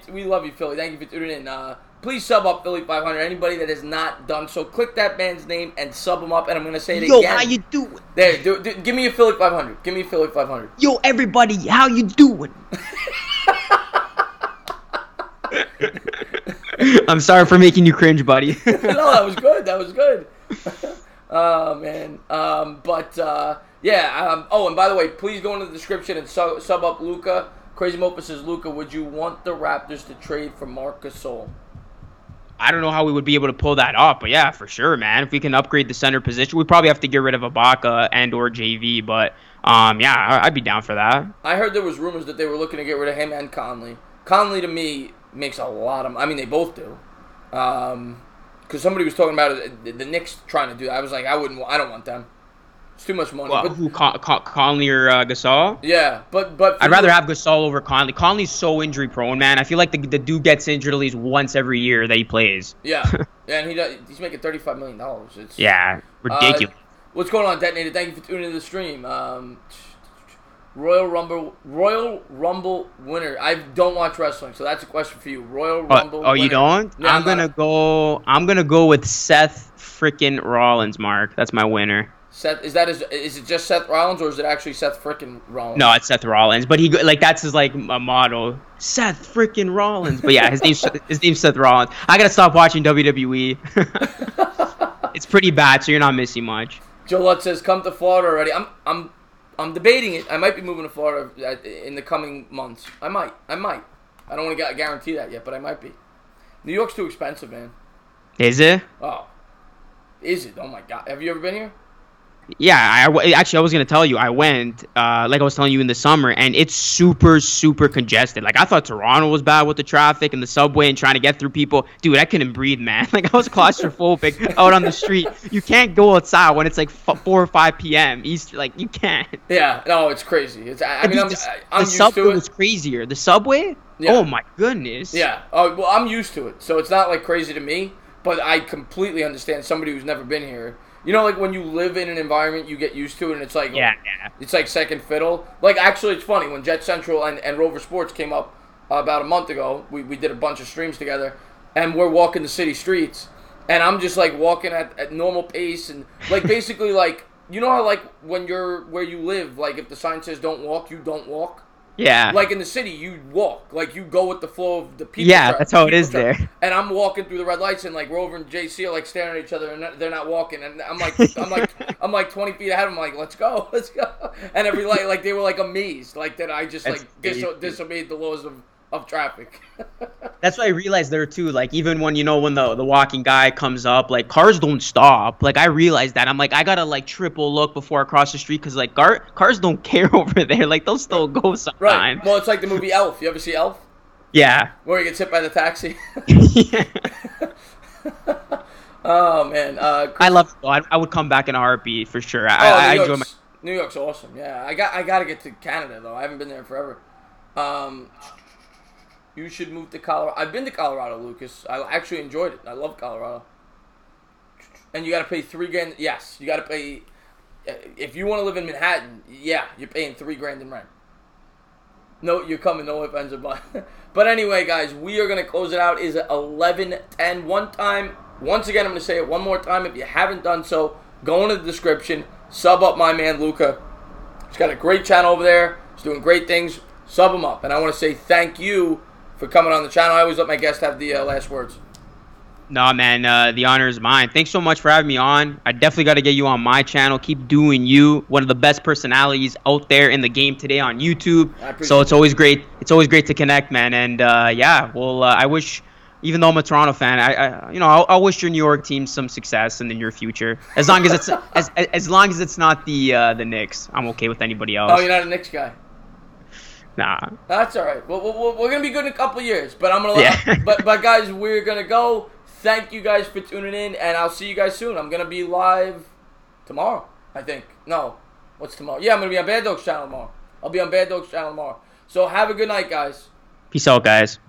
Philly. Thank you for tuning in. Please sub up Philly 500. Anybody that has not done so, click that man's name and sub him up. And I'm gonna say it again. Yo, how you doing? There, give me a Philly 500. Give me a Philly 500. Yo, everybody, how you doing? I'm sorry for making you cringe, buddy. No, that was good. That was good. Oh, man. Oh, and by the way, please go into the description and sub up Luka. Crazy Mopa says, Luka, would you want the Raptors to trade for Marc Gasol? I don't know how we would be able to pull that off, but yeah, for sure, man. If we can upgrade the center position, we probably have to get rid of Ibaka and or JV, but yeah, I'd be down for that. I heard there was rumors that they were looking to get rid of him and Conley. Conley, to me, makes a lot of... I mean, they both do. Because somebody was talking about it, the Knicks trying to do that. I was like, I don't want them. It's too much money. Well, but who, Conley or Gasol? Yeah, but I'd rather have Gasol over Conley. Conley's so injury prone, man. I feel like the dude gets injured at least once every year that he plays. Yeah, and he's making $35 million. It's ridiculous. What's going on, Detonator? Thank you for tuning in to the stream. Royal Rumble winner. I don't watch wrestling, so that's a question for you. Royal Rumble. Oh, winner. You don't? No, I'm gonna go with Seth freaking Rollins. Mark, that's my winner. Seth, is it just Seth Rollins, or is it actually Seth freaking Rollins? No, it's Seth Rollins, but that's his a motto. Seth freaking Rollins. But yeah, his name's Seth Rollins. I gotta stop watching WWE. It's pretty bad, so you're not missing much. Joe Lutz says, "Come to Florida already." I'm debating it. I might be moving to Florida in the coming months. I might. I don't want to guarantee that yet, but I might be. New York's too expensive, man. Is it? Oh. Is it? Oh, my God. Have you ever been here? Yeah, I was going to tell you. I went, like I was telling you, in the summer, and it's super, super congested. Like, I thought Toronto was bad with the traffic and the subway and trying to get through people. Dude, I couldn't breathe, man. Like, I was claustrophobic out on the street. You can't go outside when it's, 4 or 5 p.m. East, you can't. Yeah, no, it's crazy. I'm used to it. The subway was crazier. The subway? Yeah. Oh, my goodness. Yeah. Oh, well, I'm used to it, so it's not, crazy to me, but I completely understand somebody who's never been here. You know, when you live in an environment, you get used to it, and it's it's like second fiddle. Actually, it's funny, when Jet Central and Rover Sports came up about a month ago. We did a bunch of streams together, and we're walking the city streets, and I'm just like walking at normal pace, and like basically like, you know how like when you're where you live, like if the sign says don't walk, you don't walk. Yeah. Like in the city, you walk. Like you go with the flow of the people. Yeah, that's how it is there. And I'm walking through the red lights, and like Rover and JC are like staring at each other, and they're not walking. And I'm like 20 feet ahead. I'm like, let's go. And every light, like they were like amazed, like that I just like disobeyed the laws of traffic. That's what I realized there too. Like even when when the walking guy comes up, like cars don't stop. Like I realized that. I'm like, I gotta like triple look before I cross the street because like cars don't care over there. Like they'll still go sometime. Right. Well, it's like the movie Elf. You ever see Elf? Yeah. Where he gets hit by the taxi. Yeah. Oh man. I love it. I would come back in a heartbeat for sure. I enjoy New York's awesome. Yeah. I gotta get to Canada though. I haven't been there in forever. You should move to Colorado. I've been to Colorado, Lucas. I actually enjoyed it. I love Colorado. And you got to pay $3,000. Yes, you got to pay. If you want to live in Manhattan, yeah, you're paying $3,000 in rent. No, you're coming. No ifs, ands, or buts. But anyway, guys, we are gonna close it out. Is 11:10. Once again, I'm gonna say it one more time. If you haven't done so, go into the description. Sub up my man Luca. He's got a great channel over there. He's doing great things. Sub him up. And I want to say thank you for coming on the channel. I always let my guests have the last words. No, man, the honor is mine. Thanks so much for having me on. I definitely got to get you on my channel. Keep doing you. One of the best personalities out there in the game today on YouTube. So it's always great. It's always great to connect, man. And yeah, well, I wish, even though I'm a Toronto fan, I wish your New York team some success in the near future. As long as it's as long as it's not the Knicks, I'm okay with anybody else. Oh, you're not a Knicks guy. Nah. That's all right. We're gonna be good in a couple years, but I'm gonna. But guys, we're gonna go. Thank you guys for tuning in, and I'll see you guys soon. I'm gonna be live tomorrow, I think. No, what's tomorrow? Yeah, I'm gonna be on Bad Dog's channel tomorrow. I'll be on Bad Dog's channel tomorrow. So have a good night, guys. Peace out, guys.